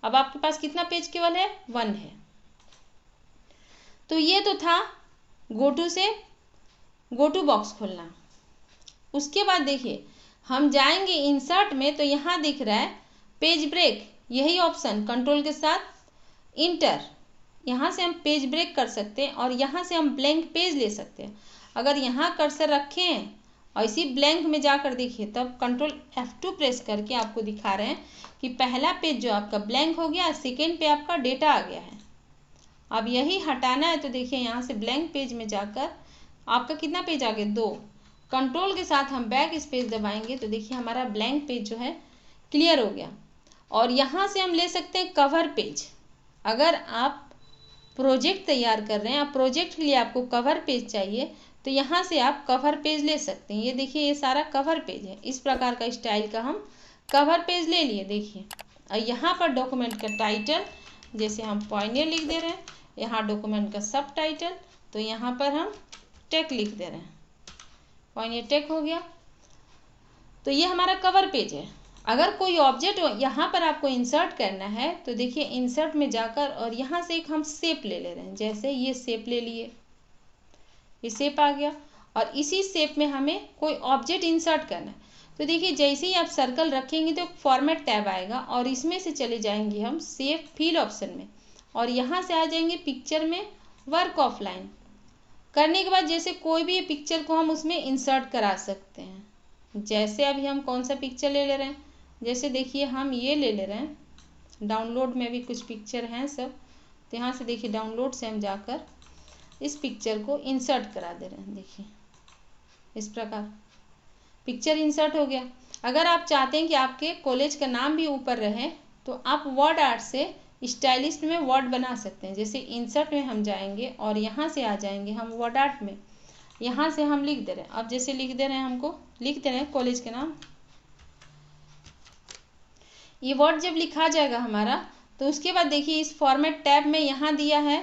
अब आपके पास कितना पेज केवल है, 1 है। तो ये तो था गो टू बॉक्स खोलना। उसके बाद देखिए हम जाएंगे इंसर्ट में तो यहाँ दिख रहा है पेज ब्रेक, यही ऑप्शन कंट्रोल के साथ इंटर, यहाँ से हम पेज ब्रेक कर सकते हैं और यहाँ से हम ब्लैंक पेज ले सकते हैं। अगर यहाँ कर्सर रखें और इसी ब्लैंक में जाकर देखिए तब कंट्रोल F2 प्रेस करके आपको दिखा रहे हैं कि पहला पेज जो आपका ब्लैंक हो गया, सेकेंड पे आपका डेटा आ गया है। अब यही हटाना है तो देखिए यहाँ से ब्लैंक पेज में जाकर आपका कितना पेज आ गया, 2। कंट्रोल के साथ हम बैक स्पेस दबाएंगे तो देखिए हमारा ब्लैंक पेज जो है क्लियर हो गया। और यहाँ से हम ले सकते हैं कवर पेज। अगर आप प्रोजेक्ट तैयार कर रहे हैं, आप प्रोजेक्ट के लिए आपको कवर पेज चाहिए तो यहाँ से आप कवर पेज ले सकते हैं। ये देखिए ये सारा कवर पेज है, इस प्रकार का स्टाइल का हम कवर पेज ले लिए, देखिए। और यहाँ पर डॉक्यूमेंट का टाइटल, जैसे हम पायनियर लिख दे रहे हैं, यहाँ डॉक्यूमेंट का सब टाइटल, तो यहाँ पर हम टेक लिख दे रहे हैं, पायनियर टेक हो गया। तो ये हमारा कवर पेज है। अगर कोई ऑब्जेक्ट यहाँ पर आपको इंसर्ट करना है तो देखिए इंसर्ट में जाकर और यहाँ से एक हम शेप ले रहे हैं, जैसे ये शेप ले लिए, ये शेप आ गया। और इसी शेप में हमें कोई ऑब्जेक्ट इंसर्ट करना है तो देखिए जैसे ही आप सर्कल रखेंगे तो फॉर्मेट टैब आएगा और इसमें से चले जाएंगे हम सेव फिल ऑप्शन में और यहाँ से आ जाएंगे पिक्चर में वर्क ऑफलाइन। करने के बाद जैसे कोई भी पिक्चर को हम उसमें इंसर्ट करा सकते हैं। जैसे अभी हम कौन सा पिक्चर ले रहे हैं, जैसे देखिए हम ये ले रहे हैं, डाउनलोड में भी कुछ पिक्चर हैं सब, तो यहाँ से देखिए डाउनलोड से हम जाकर इस पिक्चर को इंसर्ट करा दे रहे हैं, देखिए इस प्रकार पिक्चर इंसर्ट हो गया। अगर आप चाहते हैं कि आपके कॉलेज का नाम भी ऊपर रहे तो आप वर्ड आर्ट से स्टाइलिश में वर्ड बना सकते हैं। जैसे इंसर्ट में हम जाएंगे और यहाँ से आ जाएंगे हम वर्ड आर्ट में, यहाँ से हम लिख दे रहे हैं। अब जैसे लिख दे रहे हैं, हमको लिख दे रहे हैं कॉलेज के नाम। ये वर्ड जब लिखा जाएगा हमारा, तो उसके बाद देखिए इस फॉर्मेट टैब में यहाँ दिया है,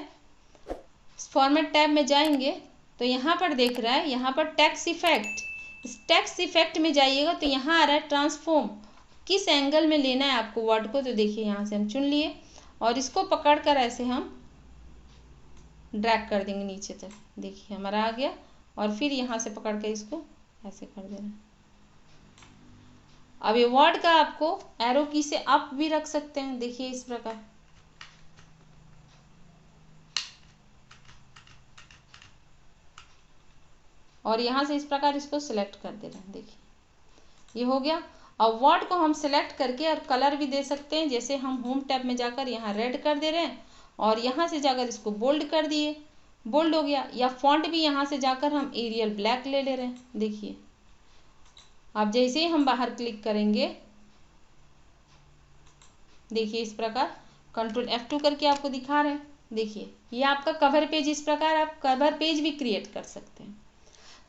इस फॉर्मेट टैब में जाएंगे तो यहाँ पर देख रहा है, यहाँ पर टेक्स्ट इफेक्ट, इस टेक्स्ट इफेक्ट में जाइएगा तो यहाँ आ रहा है ट्रांसफॉर्म, किस एंगल में लेना है आपको वर्ड को। तो देखिए यहाँ से हम चुन लिए और इसको पकड़कर ऐसे हम ड्रैग कर देंगे नीचे तक। देखिए हमारा आ गया और फिर यहाँ से पकड़ कर इसको ऐसे कर देना है। अब ये वर्ड का आपको एरो की से अप भी रख सकते हैं, देखिए इस प्रकार। और यहाँ से इस प्रकार इसको सिलेक्ट कर दे रहे हैं, देखिए ये हो गया। अब वर्ड को हम सिलेक्ट करके और कलर भी दे सकते हैं। जैसे हम होम टैब में जाकर यहाँ रेड कर दे रहे हैं और यहाँ से जाकर इसको बोल्ड कर दिए, बोल्ड हो गया। या फॉन्ट भी यहाँ से जाकर हम एरियल ब्लैक ले ले रहे हैं, देखिए। अब जैसे ही हम बाहर क्लिक करेंगे, देखिए इस प्रकार कंट्रोल F2 करके आपको दिखा रहे हैं। देखिए ये आपका कवर पेज, इस प्रकार आप कवर पेज भी क्रिएट कर सकते हैं।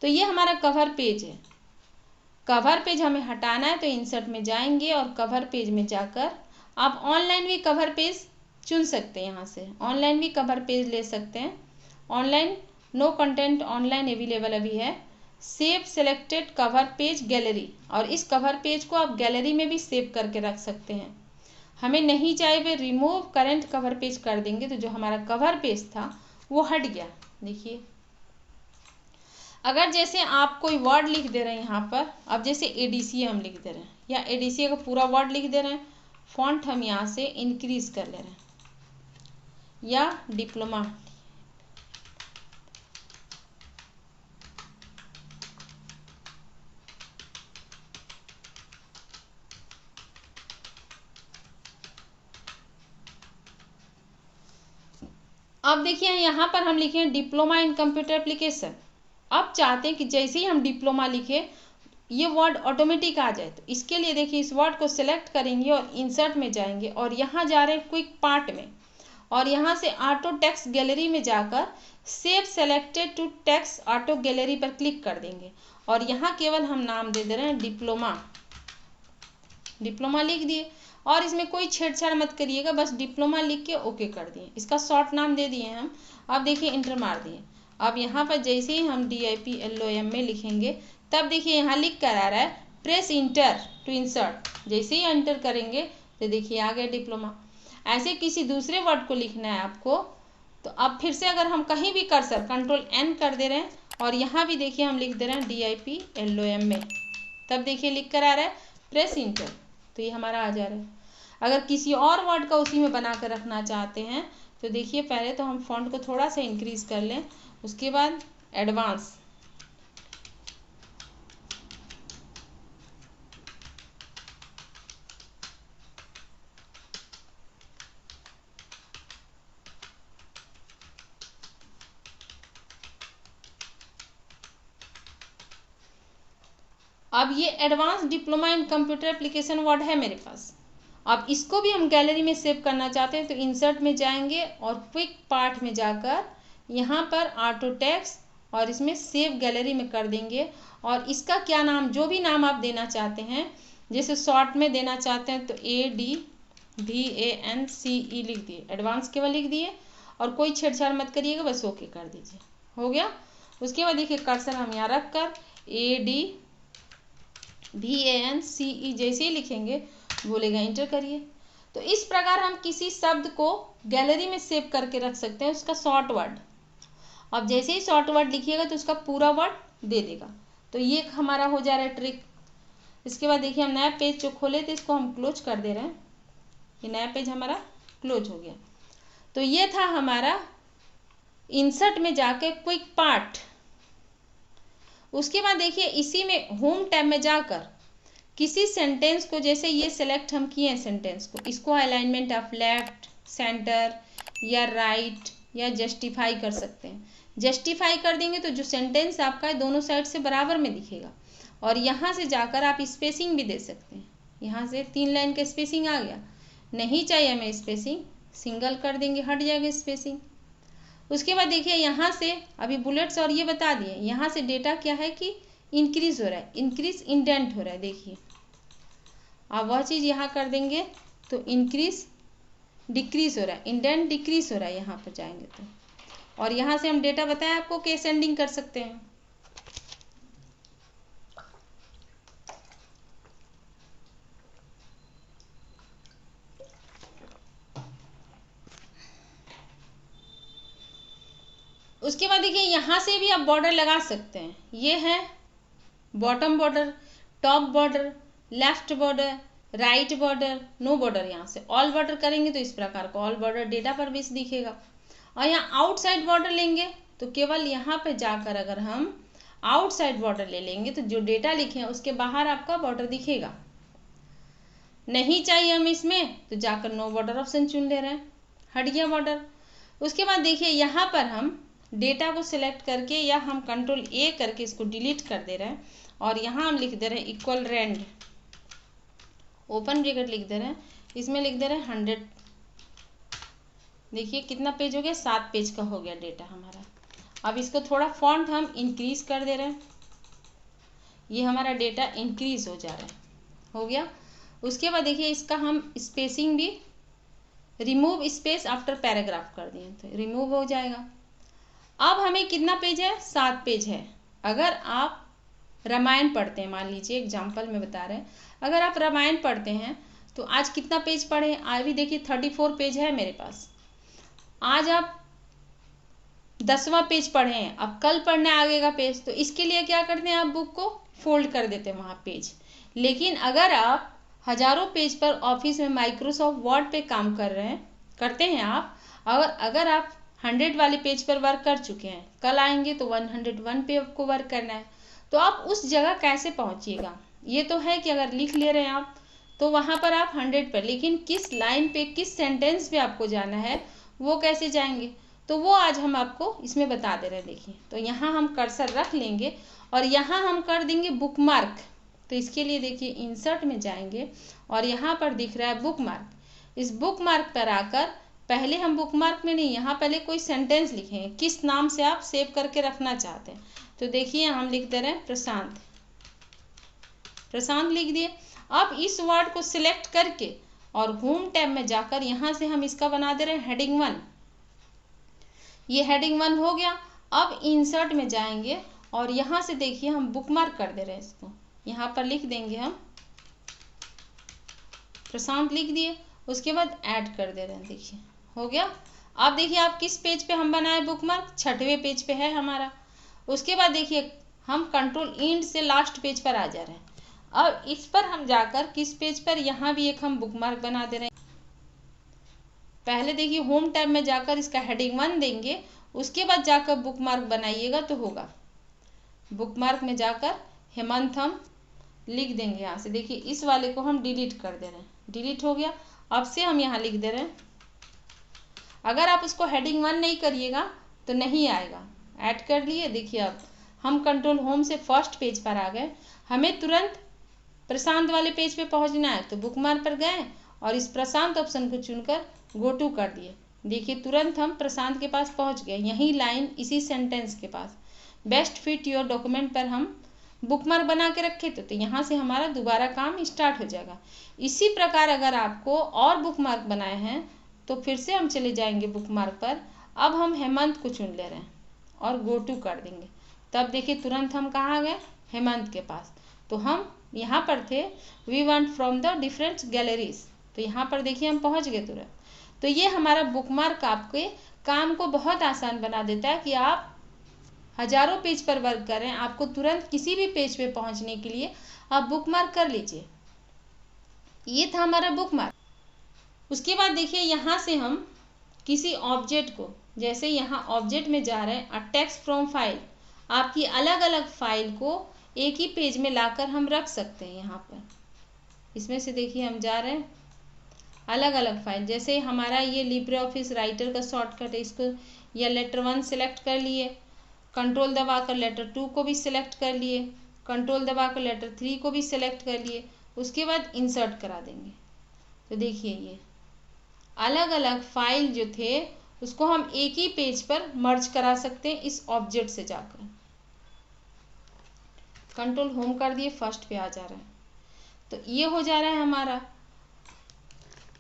तो ये हमारा कवर पेज है। कवर पेज हमें हटाना है तो इंसर्ट में जाएंगे और कवर पेज में जाकर आप ऑनलाइन भी कवर पेज चुन सकते हैं। यहाँ से ऑनलाइन भी कवर पेज ले सकते हैं। Online no content online available अभी है। Save selected cover page gallery, और इस कवर पेज को आप गैलरी में भी सेव करके रख सकते हैं। हमें नहीं चाहिए वे रिमूव करंट कवर पेज कर देंगे तो जो हमारा कवर पेज था वो हट गया। देखिए अगर जैसे आप कोई वर्ड लिख दे रहे हैं यहाँ पर, अब जैसे ADCA हम लिख दे रहे हैं या ADCA का पूरा वर्ड लिख दे रहे हैं, फॉन्ट हम यहाँ से इंक्रीज कर ले रहे हैं या डिप्लोमा। अब देखिए यहाँ पर हम लिखे हैं डिप्लोमा इन कंप्यूटर एप्लीकेशन। अब चाहते हैं कि जैसे ही हम डिप्लोमा लिखे ये वर्ड ऑटोमेटिक आ जाए, तो इसके लिए देखिए इस वर्ड को सिलेक्ट करेंगे और इंसर्ट में जाएंगे और यहाँ जा रहे हैं क्विक पार्ट में, और यहाँ से ऑटो टेक्स्ट गैलरी में जाकर save selected to text auto gallery पर क्लिक कर देंगे और यहाँ केवल हम नाम दे रहे हैं डिप्लोमा। डिप्लोमा लिख दिए और इसमें कोई छेड़छाड़ मत करिएगा, बस डिप्लोमा लिख के ओके कर दिए। इसका शॉर्ट नाम दे दिए हम। अब देखिए इंटर मार दिए। अब यहाँ पर जैसे ही हम DIPLOM में लिखेंगे तब देखिए यहाँ लिख कर आ रहा है प्रेस इंटर टू इंसर्ट। जैसे ही एंटर करेंगे तो देखिए आ गया डिप्लोमा। ऐसे किसी दूसरे वर्ड को लिखना है आपको, तो अब फिर से अगर हम कहीं भी कर्सर कंट्रोल N कर दे रहे हैं और यहाँ भी देखिए हम लिख दे रहे हैं DIPLOM में, तब देखिए लिख कर आ रहा है प्रेस इंटर, तो ये हमारा आ जा रहा है। अगर किसी और वर्ड का उसी में बना कर रखना चाहते हैं तो देखिए पहले तो हम फॉन्ट को थोड़ा सा इंक्रीज कर लें, उसके बाद एडवांस। अब ये advance diploma in computer application word है मेरे पास। अब इसको भी हम गैलरी में सेव करना चाहते हैं तो इंसर्ट में जाएंगे और क्विक पार्ट में जाकर यहाँ पर ऑटो टेक्स्ट और इसमें सेव गैलरी में कर देंगे। और इसका क्या नाम, जो भी नाम आप देना चाहते हैं, जैसे शॉर्ट में देना चाहते हैं तो ADVANCE लिख दिए, एडवांस केवल लिख दिए और कोई छेड़छाड़ मत करिएगा, बस ओके कर दीजिए, हो गया। उसके बाद देखिए कर्सर हम यहाँ रख कर ADVANCE जैसे ही लिखेंगे बोलेगा इंटर करिए। तो इस प्रकार हम किसी शब्द को गैलरी में सेव करके रख सकते हैं, उसका शॉर्ट वर्ड। अब जैसे ही शॉर्ट वर्ड लिखिएगा तो उसका पूरा वर्ड दे देगा। तो ये हमारा हो जा रहा है ट्रिक। इसके बाद देखिए हम नया पेज जो खोले थे इसको हम क्लोज कर दे रहे हैं, ये नया पेज हमारा क्लोज हो गया। तो ये था हमारा इंसर्ट में जाके क्विक पार्ट। उसके बाद देखिए इसी में होम टैब में जाकर किसी सेंटेंस को, जैसे ये सेलेक्ट हम किए हैं सेंटेंस को, इसको अलाइनमेंट ऑफ लेफ्ट, सेंटर या राइट या जस्टिफाई कर सकते हैं। जस्टिफाई कर देंगे तो जो सेंटेंस आपका है दोनों साइड से बराबर में दिखेगा। और यहाँ से जाकर आप स्पेसिंग भी दे सकते हैं। यहाँ से 3 लाइन का स्पेसिंग आ गया, नहीं चाहिए हमें स्पेसिंग सिंगल कर देंगे, हट जाएगा स्पेसिंग। उसके बाद देखिए यहाँ से अभी बुलेट्स और ये बता दिए, यहाँ से डेटा क्या है कि इंक्रीज हो रहा है, इंक्रीज इंडेंट हो रहा है। देखिए अब वह चीज़ यहाँ कर देंगे तो इंक्रीज डिक्रीज हो रहा है, इंडेंट डिक्रीज हो रहा है यहाँ पर जाएंगे तो। और यहाँ से हम डेटा बताएं आपको कि असेंडिंग कर सकते हैं। उसके बाद देखिए यहाँ से भी आप बॉर्डर लगा सकते हैं। ये है bottom border, top border, left border, right border, no border. यहाँ से ऑल बॉर्डर करेंगे तो इस प्रकार का ऑल बॉर्डर डेटा पर बेस दिखेगा। और यहाँ आउटसाइड बॉर्डर लेंगे तो केवल यहाँ पे जाकर अगर हम आउटसाइड बॉर्डर ले लेंगे तो जो डेटा लिखे हैं उसके बाहर आपका बॉर्डर दिखेगा। नहीं चाहिए हम इसमें तो जाकर नो बॉर्डर ऑप्शन चुन ले रहे हैं, हट गया बॉर्डर। उसके बाद देखिए यहाँ पर हम डेटा को सिलेक्ट करके या हम कंट्रोल ए करके इसको डिलीट कर दे रहे हैं और यहाँ हम लिख दे रहे हैं इक्वल रेंड, ओपन ब्रैकेट लिख दे रहे हैं, इसमें लिख दे रहे हैं 100। देखिए कितना पेज हो गया, 7 पेज का हो गया डेटा हमारा। अब इसको थोड़ा फॉन्ट हम इंक्रीज कर दे रहे हैं, ये हमारा डेटा इंक्रीज हो जा रहा है, हो गया। उसके बाद देखिए इसका हम स्पेसिंग भी रिमूव स्पेस आफ्टर पैराग्राफ कर दिए तो रिमूव हो जाएगा। अब हमें कितना पेज है, 7 पेज है। अगर आप रामायण पढ़ते हैं, मान लीजिए एग्जाम्पल में बता रहे हैं, अगर आप रामायण पढ़ते हैं तो आज कितना पेज पढ़े, आज भी देखिए 34 पेज है मेरे पास। आज आप 10वां पेज पढ़े हैं, अब कल पढ़ना है आगे का पेज, तो इसके लिए क्या करते हैं, आप बुक को फोल्ड कर देते हैं वहाँ पेज। लेकिन अगर आप हजारों पेज पर ऑफिस में माइक्रोसॉफ्ट वर्ड पे काम कर रहे हैं, करते हैं आप, अगर आप 100 वाले पेज पर वर्क कर चुके हैं, कल आएंगे तो 101 पे आपको वर्क करना है, तो आप उस जगह कैसे पहुंचिएगा। ये तो है कि अगर लिख ले रहे हैं आप तो वहाँ पर आप 100 पर, लेकिन किस लाइन पे किस सेंटेंस पे आपको जाना है वो कैसे जाएंगे, तो वो आज हम आपको इसमें बता दे रहे हैं। देखिए तो यहाँ हम कर्सर रख लेंगे और यहाँ हम कर देंगे बुकमार्क। तो इसके लिए देखिए इंसर्ट में जाएंगे और यहाँ पर दिख रहा है बुकमार्क। इस बुकमार्क पर आकर पहले हम बुकमार्क में नहीं, यहाँ पहले कोई सेंटेंस लिखेंगे, किस नाम से आप सेव करके रखना चाहते हैं। तो देखिए हम लिख दे रहे हैं प्रशांत, प्रशांत लिख दिए। अब इस वर्ड को सिलेक्ट करके और होम टैब में जाकर यहाँ से हम इसका बना दे रहे हैं हेडिंग 1। ये हेडिंग 1 हो गया। अब इंसर्ट में जाएंगे और यहाँ से देखिए हम बुकमार्क कर दे रहे हैं इसको, यहाँ पर लिख देंगे हम प्रशांत लिख दिए। उसके बाद ऐड कर दे रहे हैं, देखिए हो गया। अब देखिए आप किस पेज पे हम बनाए बुकमार्क, 6वें पेज पे है हमारा। उसके बाद देखिए हम कंट्रोल इंड से लास्ट पेज पर आ जा रहे हैं। अब इस पर हम जाकर किस पेज पर, यहाँ भी एक हम बुकमार्क बना दे रहे हैं। पहले देखिए होम टैब में जाकर इसका हेडिंग 1 देंगे, उसके बाद जाकर बुकमार्क बनाइएगा तो होगा। बुकमार्क में जाकर हेमंत हम लिख देंगे। यहाँ से देखिए इस वाले को हम डिलीट कर दे रहे हैं, डिलीट हो गया। अब से हम यहाँ लिख दे रहे हैं, अगर आप उसको हेडिंग 1 नहीं करिएगा तो नहीं आएगा। ऐड कर लिए। देखिए अब हम कंट्रोल होम से फर्स्ट पेज पर आ गए, हमें तुरंत प्रशांत वाले पेज पे पहुंचना है तो बुकमार्क पर गए और इस प्रशांत ऑप्शन को चुनकर गो टू कर दिए। देखिए तुरंत हम प्रशांत के पास पहुंच गए, यही लाइन इसी सेंटेंस के पास। बेस्ट फिट योर डॉक्यूमेंट पर हम बुकमार्क बना के रखे थे तो यहाँ से हमारा दोबारा काम स्टार्ट हो जाएगा। इसी प्रकार अगर आपको और बुकमार्क बनाए हैं तो फिर से हम चले जाएंगे बुकमार्क पर। अब हम हेमंत को चुन ले रहे हैं और गो टू कर देंगे। तब देखिए तुरंत हम कहाँ आ गए, हेमंत के पास। तो हम यहाँ पर थे we want from the different galleries, तो यहाँ पर देखिए हम पहुँच गए तुरंत। तो ये हमारा बुकमार्क आपके काम को बहुत आसान बना देता है कि आप हजारों पेज पर वर्क कर रहे हैं, आपको तुरंत किसी भी पेज पे पहुंचने के लिए आप बुकमार्क कर लीजिए। ये था हमारा बुकमार्क। उसके बाद देखिए यहाँ से हम किसी ऑब्जेक्ट को, जैसे यहाँ ऑब्जेक्ट में जा रहे हैं, अ टेक्स्ट फ्रॉम फाइल, आपकी अलग अलग फाइल को एक ही पेज में लाकर हम रख सकते हैं। यहाँ पर इसमें से देखिए हम जा रहे हैं अलग अलग फाइल, जैसे हमारा ये लिब्रे ऑफिस राइटर का शॉर्टकट है, इसको या लेटर 1 सेलेक्ट कर लिए, कंट्रोल दबाकर लेटर 2 को भी सिलेक्ट कर लिए, कंट्रोल दबाकर लेटर 3 को भी सिलेक्ट कर लिए, उसके बाद इंसर्ट करा देंगे। तो देखिए ये अलग अलग फाइल जो थे उसको हम एक ही पेज पर मर्ज करा सकते हैं इस ऑब्जेक्ट से जाकर। कंट्रोल होम कर दिए, फर्स्ट पे आ जा रहा है, तो ये हो जा रहा है हमारा।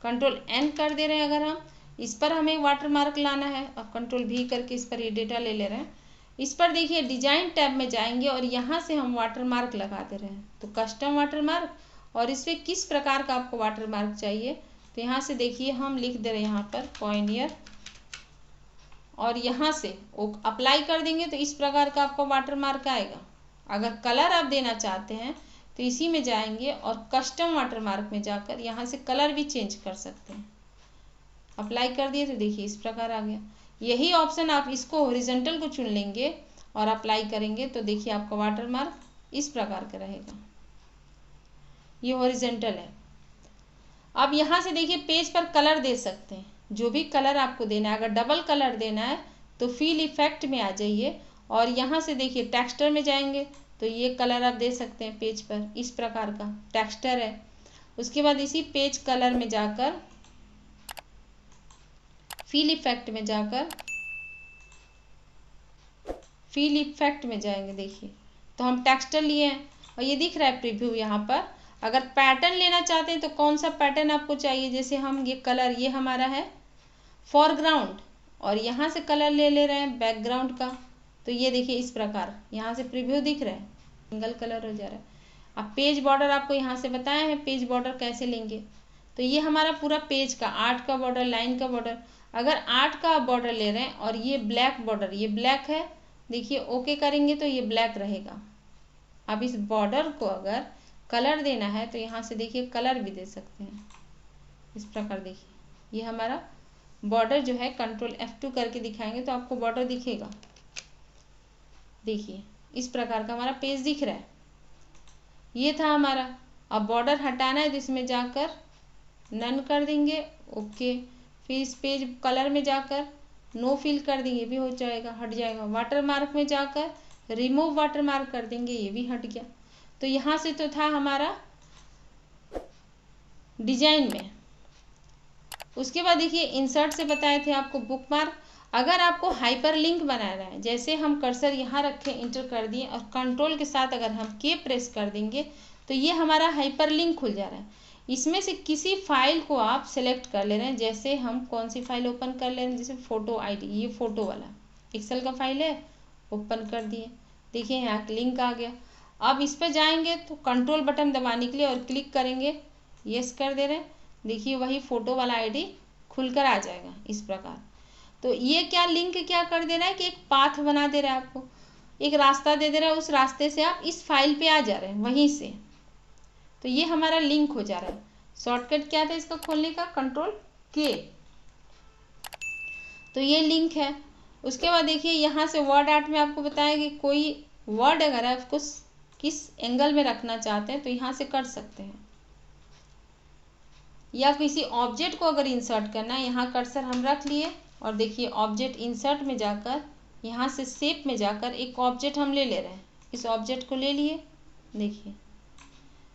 कंट्रोल एन कर दे रहे हैं, अगर हम इस पर हमें वाटर मार्क लाना है, अब कंट्रोल भी करके इस पर ये डेटा ले ले रहे हैं। इस पर देखिए डिजाइन टैब में जाएंगे और यहाँ से हम वाटर मार्क लगा दे रहे हैं, तो कस्टम वाटर मार्क, और इस पर किस प्रकार का आपको वाटर मार्क चाहिए, तो यहाँ से देखिए हम लिख दे रहे हैं यहाँ पर पॉइनियर, और यहाँ से अप्लाई कर देंगे तो इस प्रकार का आपको वाटर मार्क आएगा। अगर कलर आप देना चाहते हैं तो इसी में जाएंगे और कस्टम वाटर मार्क में जाकर यहाँ से कलर भी चेंज कर सकते हैं। अप्लाई कर दिए तो देखिए इस प्रकार आ गया। यही ऑप्शन आप इसको हॉरिजॉन्टल को चुन लेंगे और अप्लाई करेंगे तो देखिए आपका वाटर मार्क इस प्रकार का रहेगा, ये हॉरिजॉन्टल है। अब यहाँ से देखिए पेज पर कलर दे सकते हैं, जो भी कलर आपको देना है। अगर डबल कलर देना है तो फिल इफेक्ट में आ जाइए और यहाँ से देखिए टेक्सचर में जाएंगे तो ये कलर आप दे सकते हैं पेज पर, इस प्रकार का टेक्सचर है। उसके बाद इसी पेज कलर में जाकर फिल इफेक्ट में जाकर फिल इफेक्ट में जाएंगे, देखिए तो हम टेक्सचर लिए हैं और ये दिख रहा है प्रीव्यू यहाँ पर। अगर पैटर्न लेना चाहते हैं तो कौन सा पैटर्न आपको चाहिए, जैसे हम ये कलर, ये हमारा है फॉरग्राउंड और यहाँ से कलर ले रहे हैं बैकग्राउंड का, तो ये देखिए इस प्रकार यहाँ से प्रीव्यू दिख रहा है, सिंगल कलर हो जा रहा है। अब पेज बॉर्डर आपको यहाँ से बताया है पेज बॉर्डर कैसे लेंगे, तो ये हमारा पूरा पेज का 8 का बॉर्डर, लाइन का बॉर्डर। अगर 8 का बॉर्डर ले रहे हैं और ये ब्लैक बॉर्डर, ये ब्लैक है, देखिए ओके करेंगे तो ये ब्लैक रहेगा। अब इस बॉर्डर को अगर कलर देना है तो यहाँ से देखिए कलर भी दे सकते हैं इस प्रकार। देखिए ये हमारा बॉर्डर जो है, कंट्रोल F2 करके दिखाएंगे तो आपको बॉर्डर दिखेगा। देखिए इस प्रकार का हमारा पेज दिख रहा है, ये था हमारा। अब बॉर्डर हटाना है तो इसमें जाकर नन कर देंगे, ओके। फिर इस पेज कलर में जाकर नो फिल कर देंगे, भी हो जाएगा, हट जाएगा। वाटर मार्क में जाकर रिमूव वाटर मार्क कर देंगे, ये भी हट गया। तो यहाँ से तो था हमारा डिजाइन में। उसके बाद देखिए इंसर्ट से बताए थे आपको बुक मार्क। अगर आपको हाइपर लिंक बनाना है, जैसे हम कर्सर यहाँ रखें, इंटर कर दिए और कंट्रोल के साथ अगर हम के प्रेस कर देंगे तो ये हमारा हाइपर लिंक खुल जा रहा है। इसमें से किसी फाइल को आप सेलेक्ट कर ले रहे हैं, जैसे हम कौन सी फाइल ओपन कर ले रहे हैं, जैसे फोटो आईडी, ये फोटो वाला एक्सेल का फाइल है, ओपन कर दिए, देखिए यहाँ लिंक आ गया। अब इस पर जाएंगे तो कंट्रोल बटन दबाने के लिए और क्लिक करेंगे, यस कर दे रहे हैं, देखिए वही फोटो वाला आईडी खुलकर आ जाएगा इस प्रकार। तो ये क्या लिंक क्या कर दे रहा है कि एक पाथ बना दे रहा है, आपको एक रास्ता दे दे रहा है, उस रास्ते से आप इस फाइल पे आ जा रहे हैं वहीं से। तो ये हमारा लिंक हो जा रहा है। शॉर्टकट क्या था इसका खोलने का, कंट्रोल के, तो ये लिंक है। उसके बाद देखिए यहाँ से वर्ड आर्ट में आपको बताया कि कोई वर्ड अगर आपको किस एंगल में रखना चाहते हैं तो यहाँ से कर सकते हैं, या किसी ऑब्जेक्ट को अगर इंसर्ट करना है, यहाँ कर्सर हम रख लिए और देखिए ऑब्जेक्ट इंसर्ट में जाकर यहाँ से शेप में जाकर एक ऑब्जेक्ट हम ले रहे हैं, इस ऑब्जेक्ट को ले लिए, देखिए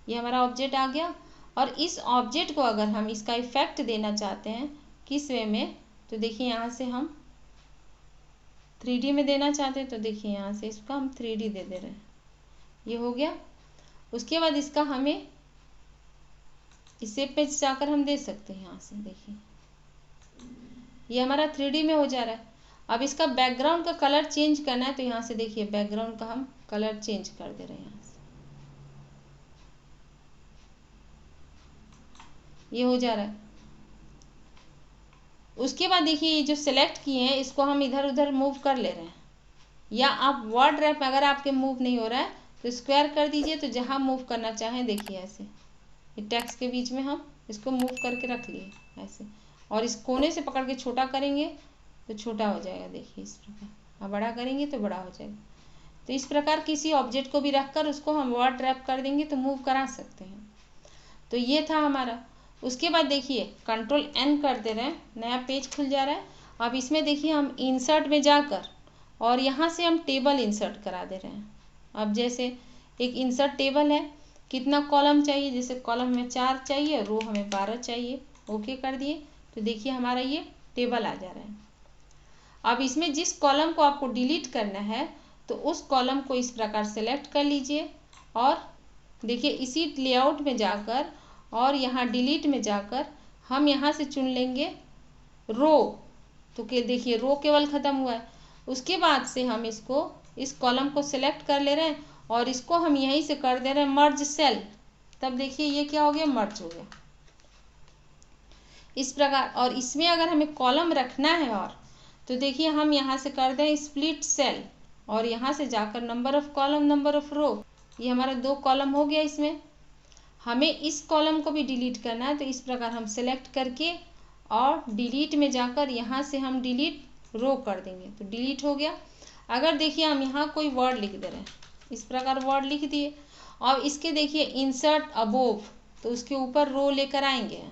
ये हमारा ऑब्जेक्ट आ गया। और इस ऑब्जेक्ट को अगर हम इसका इफेक्ट देना चाहते हैं किस वे में, तो देखिए यहाँ से हम 3D में देना चाहते हैं तो देखिए यहाँ से इसका हम 3D दे रहे हैं, ये हो गया। उसके बाद इसका हमें इस शेप पे जाकर हम दे सकते हैं, यहाँ से देखिए ये हमारा 3D में हो जा रहा है। अब इसका बैकग्राउंड का कलर चेंज करना है तो यहाँ से देखिए बैकग्राउंड का हम कलर चेंज कर दे रहे हैं, यहाँ से ये हो जा रहा है। उसके बाद देखिए ये जो सिलेक्ट किए हैं इसको हम इधर उधर मूव कर ले रहे हैं, या आप वर्ड रैप अगर आपके मूव नहीं हो रहा है तो स्क्वायर कर दीजिए, तो जहाँ मूव करना चाहें देखिए ऐसे ये टेक्स्ट के बीच में हम इसको मूव करके रख लिए ऐसे, और इस कोने से पकड़ के छोटा करेंगे तो छोटा हो जाएगा, देखिए इस प्रकार। अब बड़ा करेंगे तो बड़ा हो जाएगा। तो इस प्रकार किसी ऑब्जेक्ट को भी रखकर उसको हम वर्ड रैप कर देंगे तो मूव करा सकते हैं। तो ये था हमारा। उसके बाद देखिए कंट्रोल N कर दे रहे हैं, नया पेज खुल जा रहा है। अब इसमें देखिए हम इंसर्ट में जाकर और यहाँ से हम टेबल इंसर्ट करा दे रहे हैं। अब जैसे एक इंसर्ट टेबल है, कितना कॉलम चाहिए, जैसे कॉलम हमें 4 चाहिए, रो हमें 12 चाहिए, ओके कर दिए तो देखिए हमारा ये टेबल आ जा रहा है। अब इसमें जिस कॉलम को आपको डिलीट करना है तो उस कॉलम को इस प्रकार सेलेक्ट कर लीजिए और देखिए इसी लेआउट में जाकर और यहाँ डिलीट में जाकर हम यहाँ से चुन लेंगे रो। तो देखिए रो केवल ख़त्म हुआ है। उसके बाद से हम इसको इस कॉलम को सिलेक्ट कर ले रहे हैं और इसको हम यहीं से कर दे रहे हैं मर्ज सेल। तब देखिए ये क्या हो गया, मर्ज हो गया इस प्रकार। और इसमें अगर हमें कॉलम रखना है और तो देखिए हम यहाँ से कर दें स्प्लिट सेल और यहाँ से जाकर number of column number of row, ये हमारा 2 कॉलम हो गया। इसमें हमें इस कॉलम को भी डिलीट करना है तो इस प्रकार हम सेलेक्ट करके और डिलीट में जाकर यहाँ से हम डिलीट रो कर देंगे तो डिलीट हो गया। अगर देखिए हम यहाँ कोई वर्ड लिख दे रहे हैं, इस प्रकार वर्ड लिख दिए और इसके देखिए इंसर्ट अबोव तो उसके ऊपर रो लेकर आएंगे,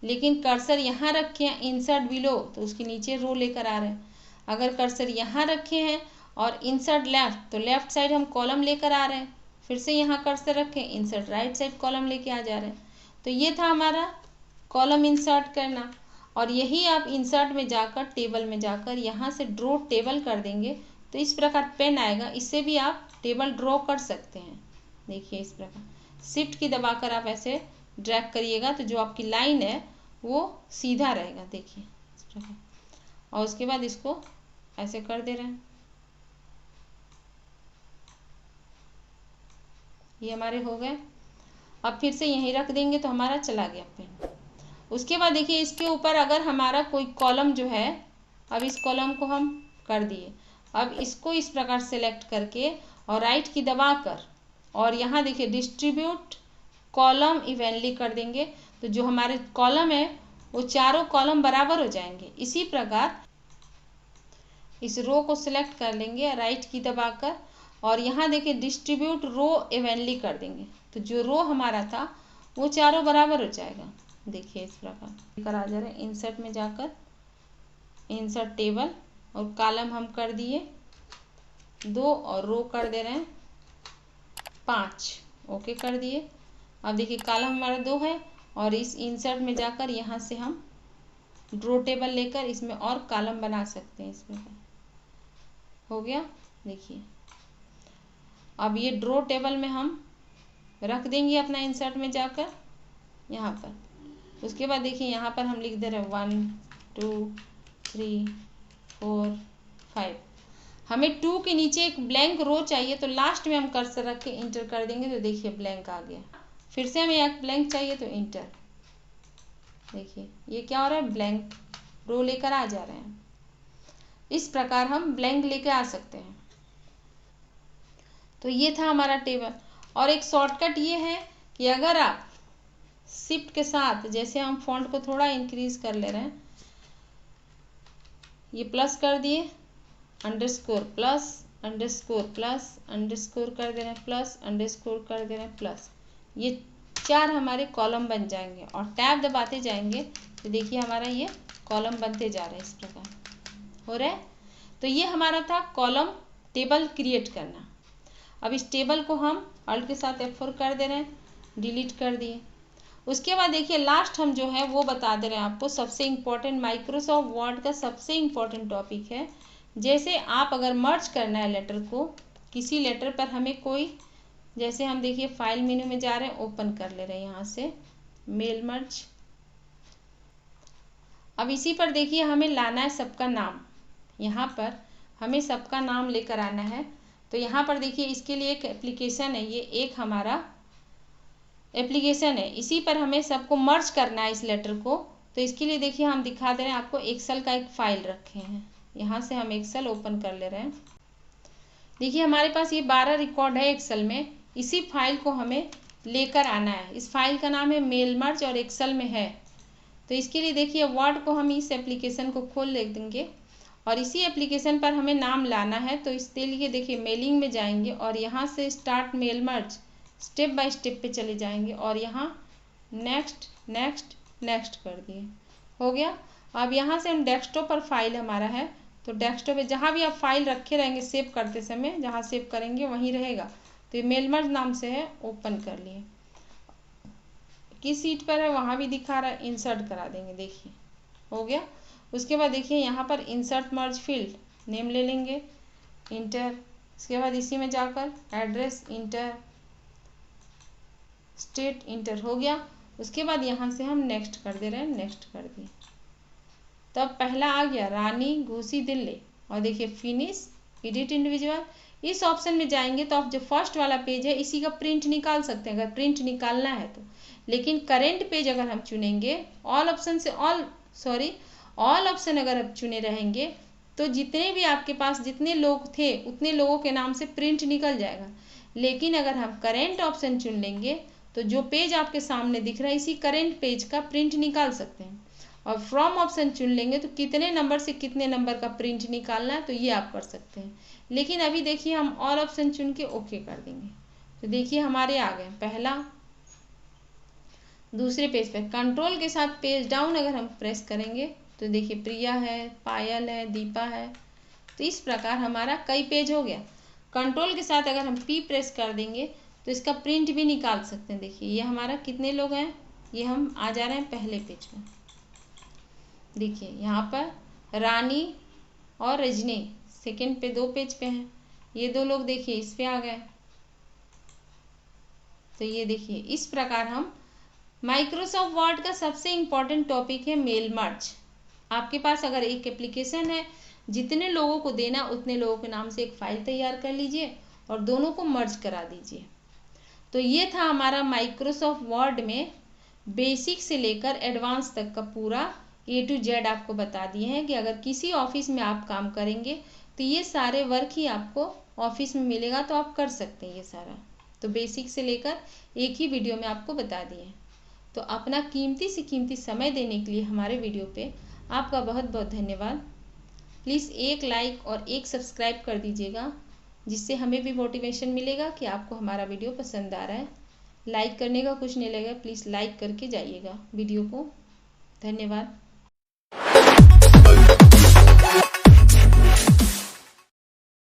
लेकिन कर्सर यहाँ रखे हैं इंसर्ट बिलो तो उसके नीचे रो लेकर आ रहे हैं। अगर कर्सर यहाँ रखे हैं और इंसर्ट लेफ्ट तो लेफ्ट साइड हम कॉलम लेकर आ रहे हैं। फिर से यहाँ कर्सर रखें इंसर्ट राइट साइड कॉलम लेके आ जा रहे हैं। तो ये था हमारा कॉलम इंसर्ट करना। और यही आप इंसर्ट में जाकर टेबल में जाकर यहाँ से ड्रॉ टेबल कर देंगे तो इस प्रकार पेन आएगा। इससे भी आप टेबल ड्रॉ कर सकते हैं। देखिए इस प्रकार शिफ्ट की दबाकर आप ऐसे ड्रैग करिएगा तो जो आपकी लाइन है वो सीधा रहेगा। देखिए इस प्रकार और उसके बाद इसको ऐसे कर दे रहे हैं। ये हमारे हो गए। अब फिर से यहीं रख देंगे तो हमारा चला गया पेन। उसके बाद देखिए इसके ऊपर अगर हमारा कोई कॉलम जो है, अब इस कॉलम को हम कर दिए। अब इसको इस प्रकार सेलेक्ट करके और राइट की दबाकर और यहाँ देखिए डिस्ट्रीब्यूट कॉलम इवेनली कर देंगे तो जो हमारे कॉलम है वो चारों कॉलम बराबर हो जाएंगे। इसी प्रकार इस रो को सिलेक्ट कर लेंगे राइट की दबाकर और यहाँ देखिए डिस्ट्रीब्यूट रो इवेनली कर देंगे तो जो रो हमारा था वो चारों बराबर हो जाएगा। देखिए इस प्रकार आ जा रहे हैं। इंसर्ट में जाकर इंसर्ट टेबल और कॉलम हम कर दिए 2 और रो कर दे रहे हैं 5। ओके कर दिए। अब देखिए कॉलम हमारा 2 है और इस इंसर्ट में जाकर यहाँ से हम ड्रॉ टेबल लेकर इसमें और कॉलम बना सकते हैं। इसमें हो गया। देखिए अब ये ड्रॉ टेबल में हम रख देंगे अपना इंसर्ट में जाकर यहाँ पर। उसके बाद देखिए यहाँ पर हम लिख दे रहे हैं 1 2 3 4 5। हमें 2 के नीचे एक ब्लैंक रो चाहिए तो लास्ट में हम कर्सर रख के इंटर कर देंगे तो देखिए ब्लैंक आ गया। फिर से हमें एक ब्लैंक चाहिए तो इंटर। देखिए ये क्या हो रहा है, ब्लैंक रो लेकर आ जा रहे हैं। इस प्रकार हम ब्लैंक लेकर आ सकते हैं। तो ये था हमारा टेबल। और एक शॉर्टकट ये है कि अगर आप शिफ्ट के साथ जैसे हम फॉन्ट को थोड़ा इंक्रीज कर ले रहे हैं, ये प्लस कर दिए underscore plus underscore plus underscore कर दे रहे हैं प्लस अंडरस्कोर कर दे रहे हैं प्लस, ये 4 हमारे कॉलम बन जाएंगे। और टैब दबाते जाएंगे तो देखिए हमारा ये कॉलम बनते जा रहे हैं। इस प्रकार हो रहा है। तो ये हमारा था कॉलम टेबल क्रिएट करना। अब इस टेबल को हम अल्ट के साथ F4 कर दे रहे हैं, डिलीट कर दिए। उसके बाद देखिए लास्ट हम जो है वो बता दे रहे हैं आपको सबसे इम्पोर्टेंट माइक्रोसॉफ्ट वर्ड का सबसे इम्पोर्टेंट टॉपिक है। जैसे आप अगर मर्ज करना है लेटर को, किसी लेटर पर हमें कोई, जैसे हम देखिए फाइल मेन्यू में जा रहे हैं, ओपन कर ले रहे हैं यहाँ से मेल मर्ज। अब इसी पर देखिए हमें लाना है सबका नाम, यहाँ पर हमें सबका नाम लेकर आना है। तो यहाँ पर देखिए इसके लिए एक एप्लीकेशन है, ये एक हमारा एप्लीकेशन है, इसी पर हमें सबको मर्ज करना है इस लेटर को। तो इसके लिए देखिए हम दिखा दे रहे हैं आपको, एक्सेल का एक फाइल रखे हैं, यहाँ से हम एक्सेल ओपन कर ले रहे हैं। देखिए हमारे पास ये 12 रिकॉर्ड है एक्सेल में, इसी फाइल को हमें लेकर आना है। इस फाइल का नाम है मेल मर्ज और एक्सेल में है। तो इसके लिए देखिए वर्ड को हम इस एप्लीकेशन को खोल ले देंगे और इसी एप्लीकेशन पर हमें नाम लाना है। तो इसके लिए देखिए मेलिंग में जाएंगे और यहाँ से start mail merge step by step पे चले जाएंगे और यहाँ नेक्स्ट नेक्स्ट नेक्स्ट कर दिए, हो गया। अब यहाँ से हम डेस्कटॉप पर फाइल हमारा है, तो डेस्कटॉप पे जहाँ भी आप फाइल रखे रहेंगे सेव करते समय, जहाँ सेव करेंगे वहीं रहेगा। तो ये मेल मर्ज नाम से है, ओपन कर लिए। किस सीट पर है वहाँ भी दिखा रहा है, इंसर्ट करा देंगे। देखिए हो गया। उसके बाद देखिए यहाँ पर इंसर्ट मर्ज फील्ड, नेम ले लेंगे, इंटर। उसके बाद इसी में जाकर एड्रेस इंटर, स्टेट इंटर, हो गया। उसके बाद यहाँ से हम नेक्स्ट कर दे रहे हैं, नेक्स्ट कर दिए। तब पहला आ गया रानी घोसी दिल्ली, और देखिए फिनिश एडिट इंडिविजुअल। इस ऑप्शन में जाएंगे तो आप जो फर्स्ट वाला पेज है इसी का प्रिंट निकाल सकते हैं अगर प्रिंट निकालना है तो। लेकिन करेंट पेज अगर हम चुनेंगे, ऑल ऑप्शन से ऑल ऑप्शन अगर आप चुने रहेंगे तो जितने भी आपके पास जितने लोग थे उतने लोगों के नाम से प्रिंट निकल जाएगा। लेकिन अगर हम करेंट ऑप्शन चुन लेंगे तो जो पेज आपके सामने दिख रहा है इसी करेंट पेज का प्रिंट निकाल सकते हैं। और फ्रॉम ऑप्शन चुन लेंगे तो कितने नंबर से कितने नंबर का प्रिंट निकालना है तो ये आप कर सकते हैं। लेकिन अभी देखिए हम ऑल ऑप्शन चुन के ओके कर देंगे तो देखिए हमारे आ गए पहला, दूसरे पेज पे कंट्रोल के साथ पेज डाउन अगर हम प्रेस करेंगे तो देखिए प्रिया है, पायल है, दीपा है। तो इस प्रकार हमारा कई पेज हो गया। कंट्रोल के साथ अगर हम पी प्रेस कर देंगे तो इसका प्रिंट भी निकाल सकते हैं। देखिए ये हमारा कितने लोग हैं, ये हम आ जा रहे हैं पहले पेज में। देखिए यहाँ पर रानी और रजनी सेकंड पे 2 पेज पे हैं, ये 2 लोग देखिए इस पे आ गए। तो ये देखिए इस प्रकार हम माइक्रोसॉफ्ट वर्ड का सबसे इम्पॉर्टेंट टॉपिक है मेल मर्ज। आपके पास अगर एक एप्लीकेशन है, जितने लोगों को देना उतने लोगों के नाम से एक फाइल तैयार कर लीजिए और दोनों को मर्ज करा दीजिए। तो ये था हमारा माइक्रोसॉफ्ट वर्ड में बेसिक से लेकर एडवांस तक का पूरा A to Z आपको बता दिए हैं कि अगर किसी ऑफिस में आप काम करेंगे तो ये सारे वर्क ही आपको ऑफिस में मिलेगा, तो आप कर सकते हैं ये सारा। तो बेसिक से लेकर एक ही वीडियो में आपको बता दिए। तो अपना कीमती से कीमती समय देने के लिए हमारे वीडियो पे आपका बहुत बहुत धन्यवाद। प्लीज़ एक लाइक और एक सब्सक्राइब कर दीजिएगा, जिससे हमें भी मोटिवेशन मिलेगा कि आपको हमारा वीडियो पसंद आ रहा है। लाइक करने का कुछ नहीं लगेगा, प्लीज़ लाइक करके जाइएगा वीडियो को। धन्यवाद।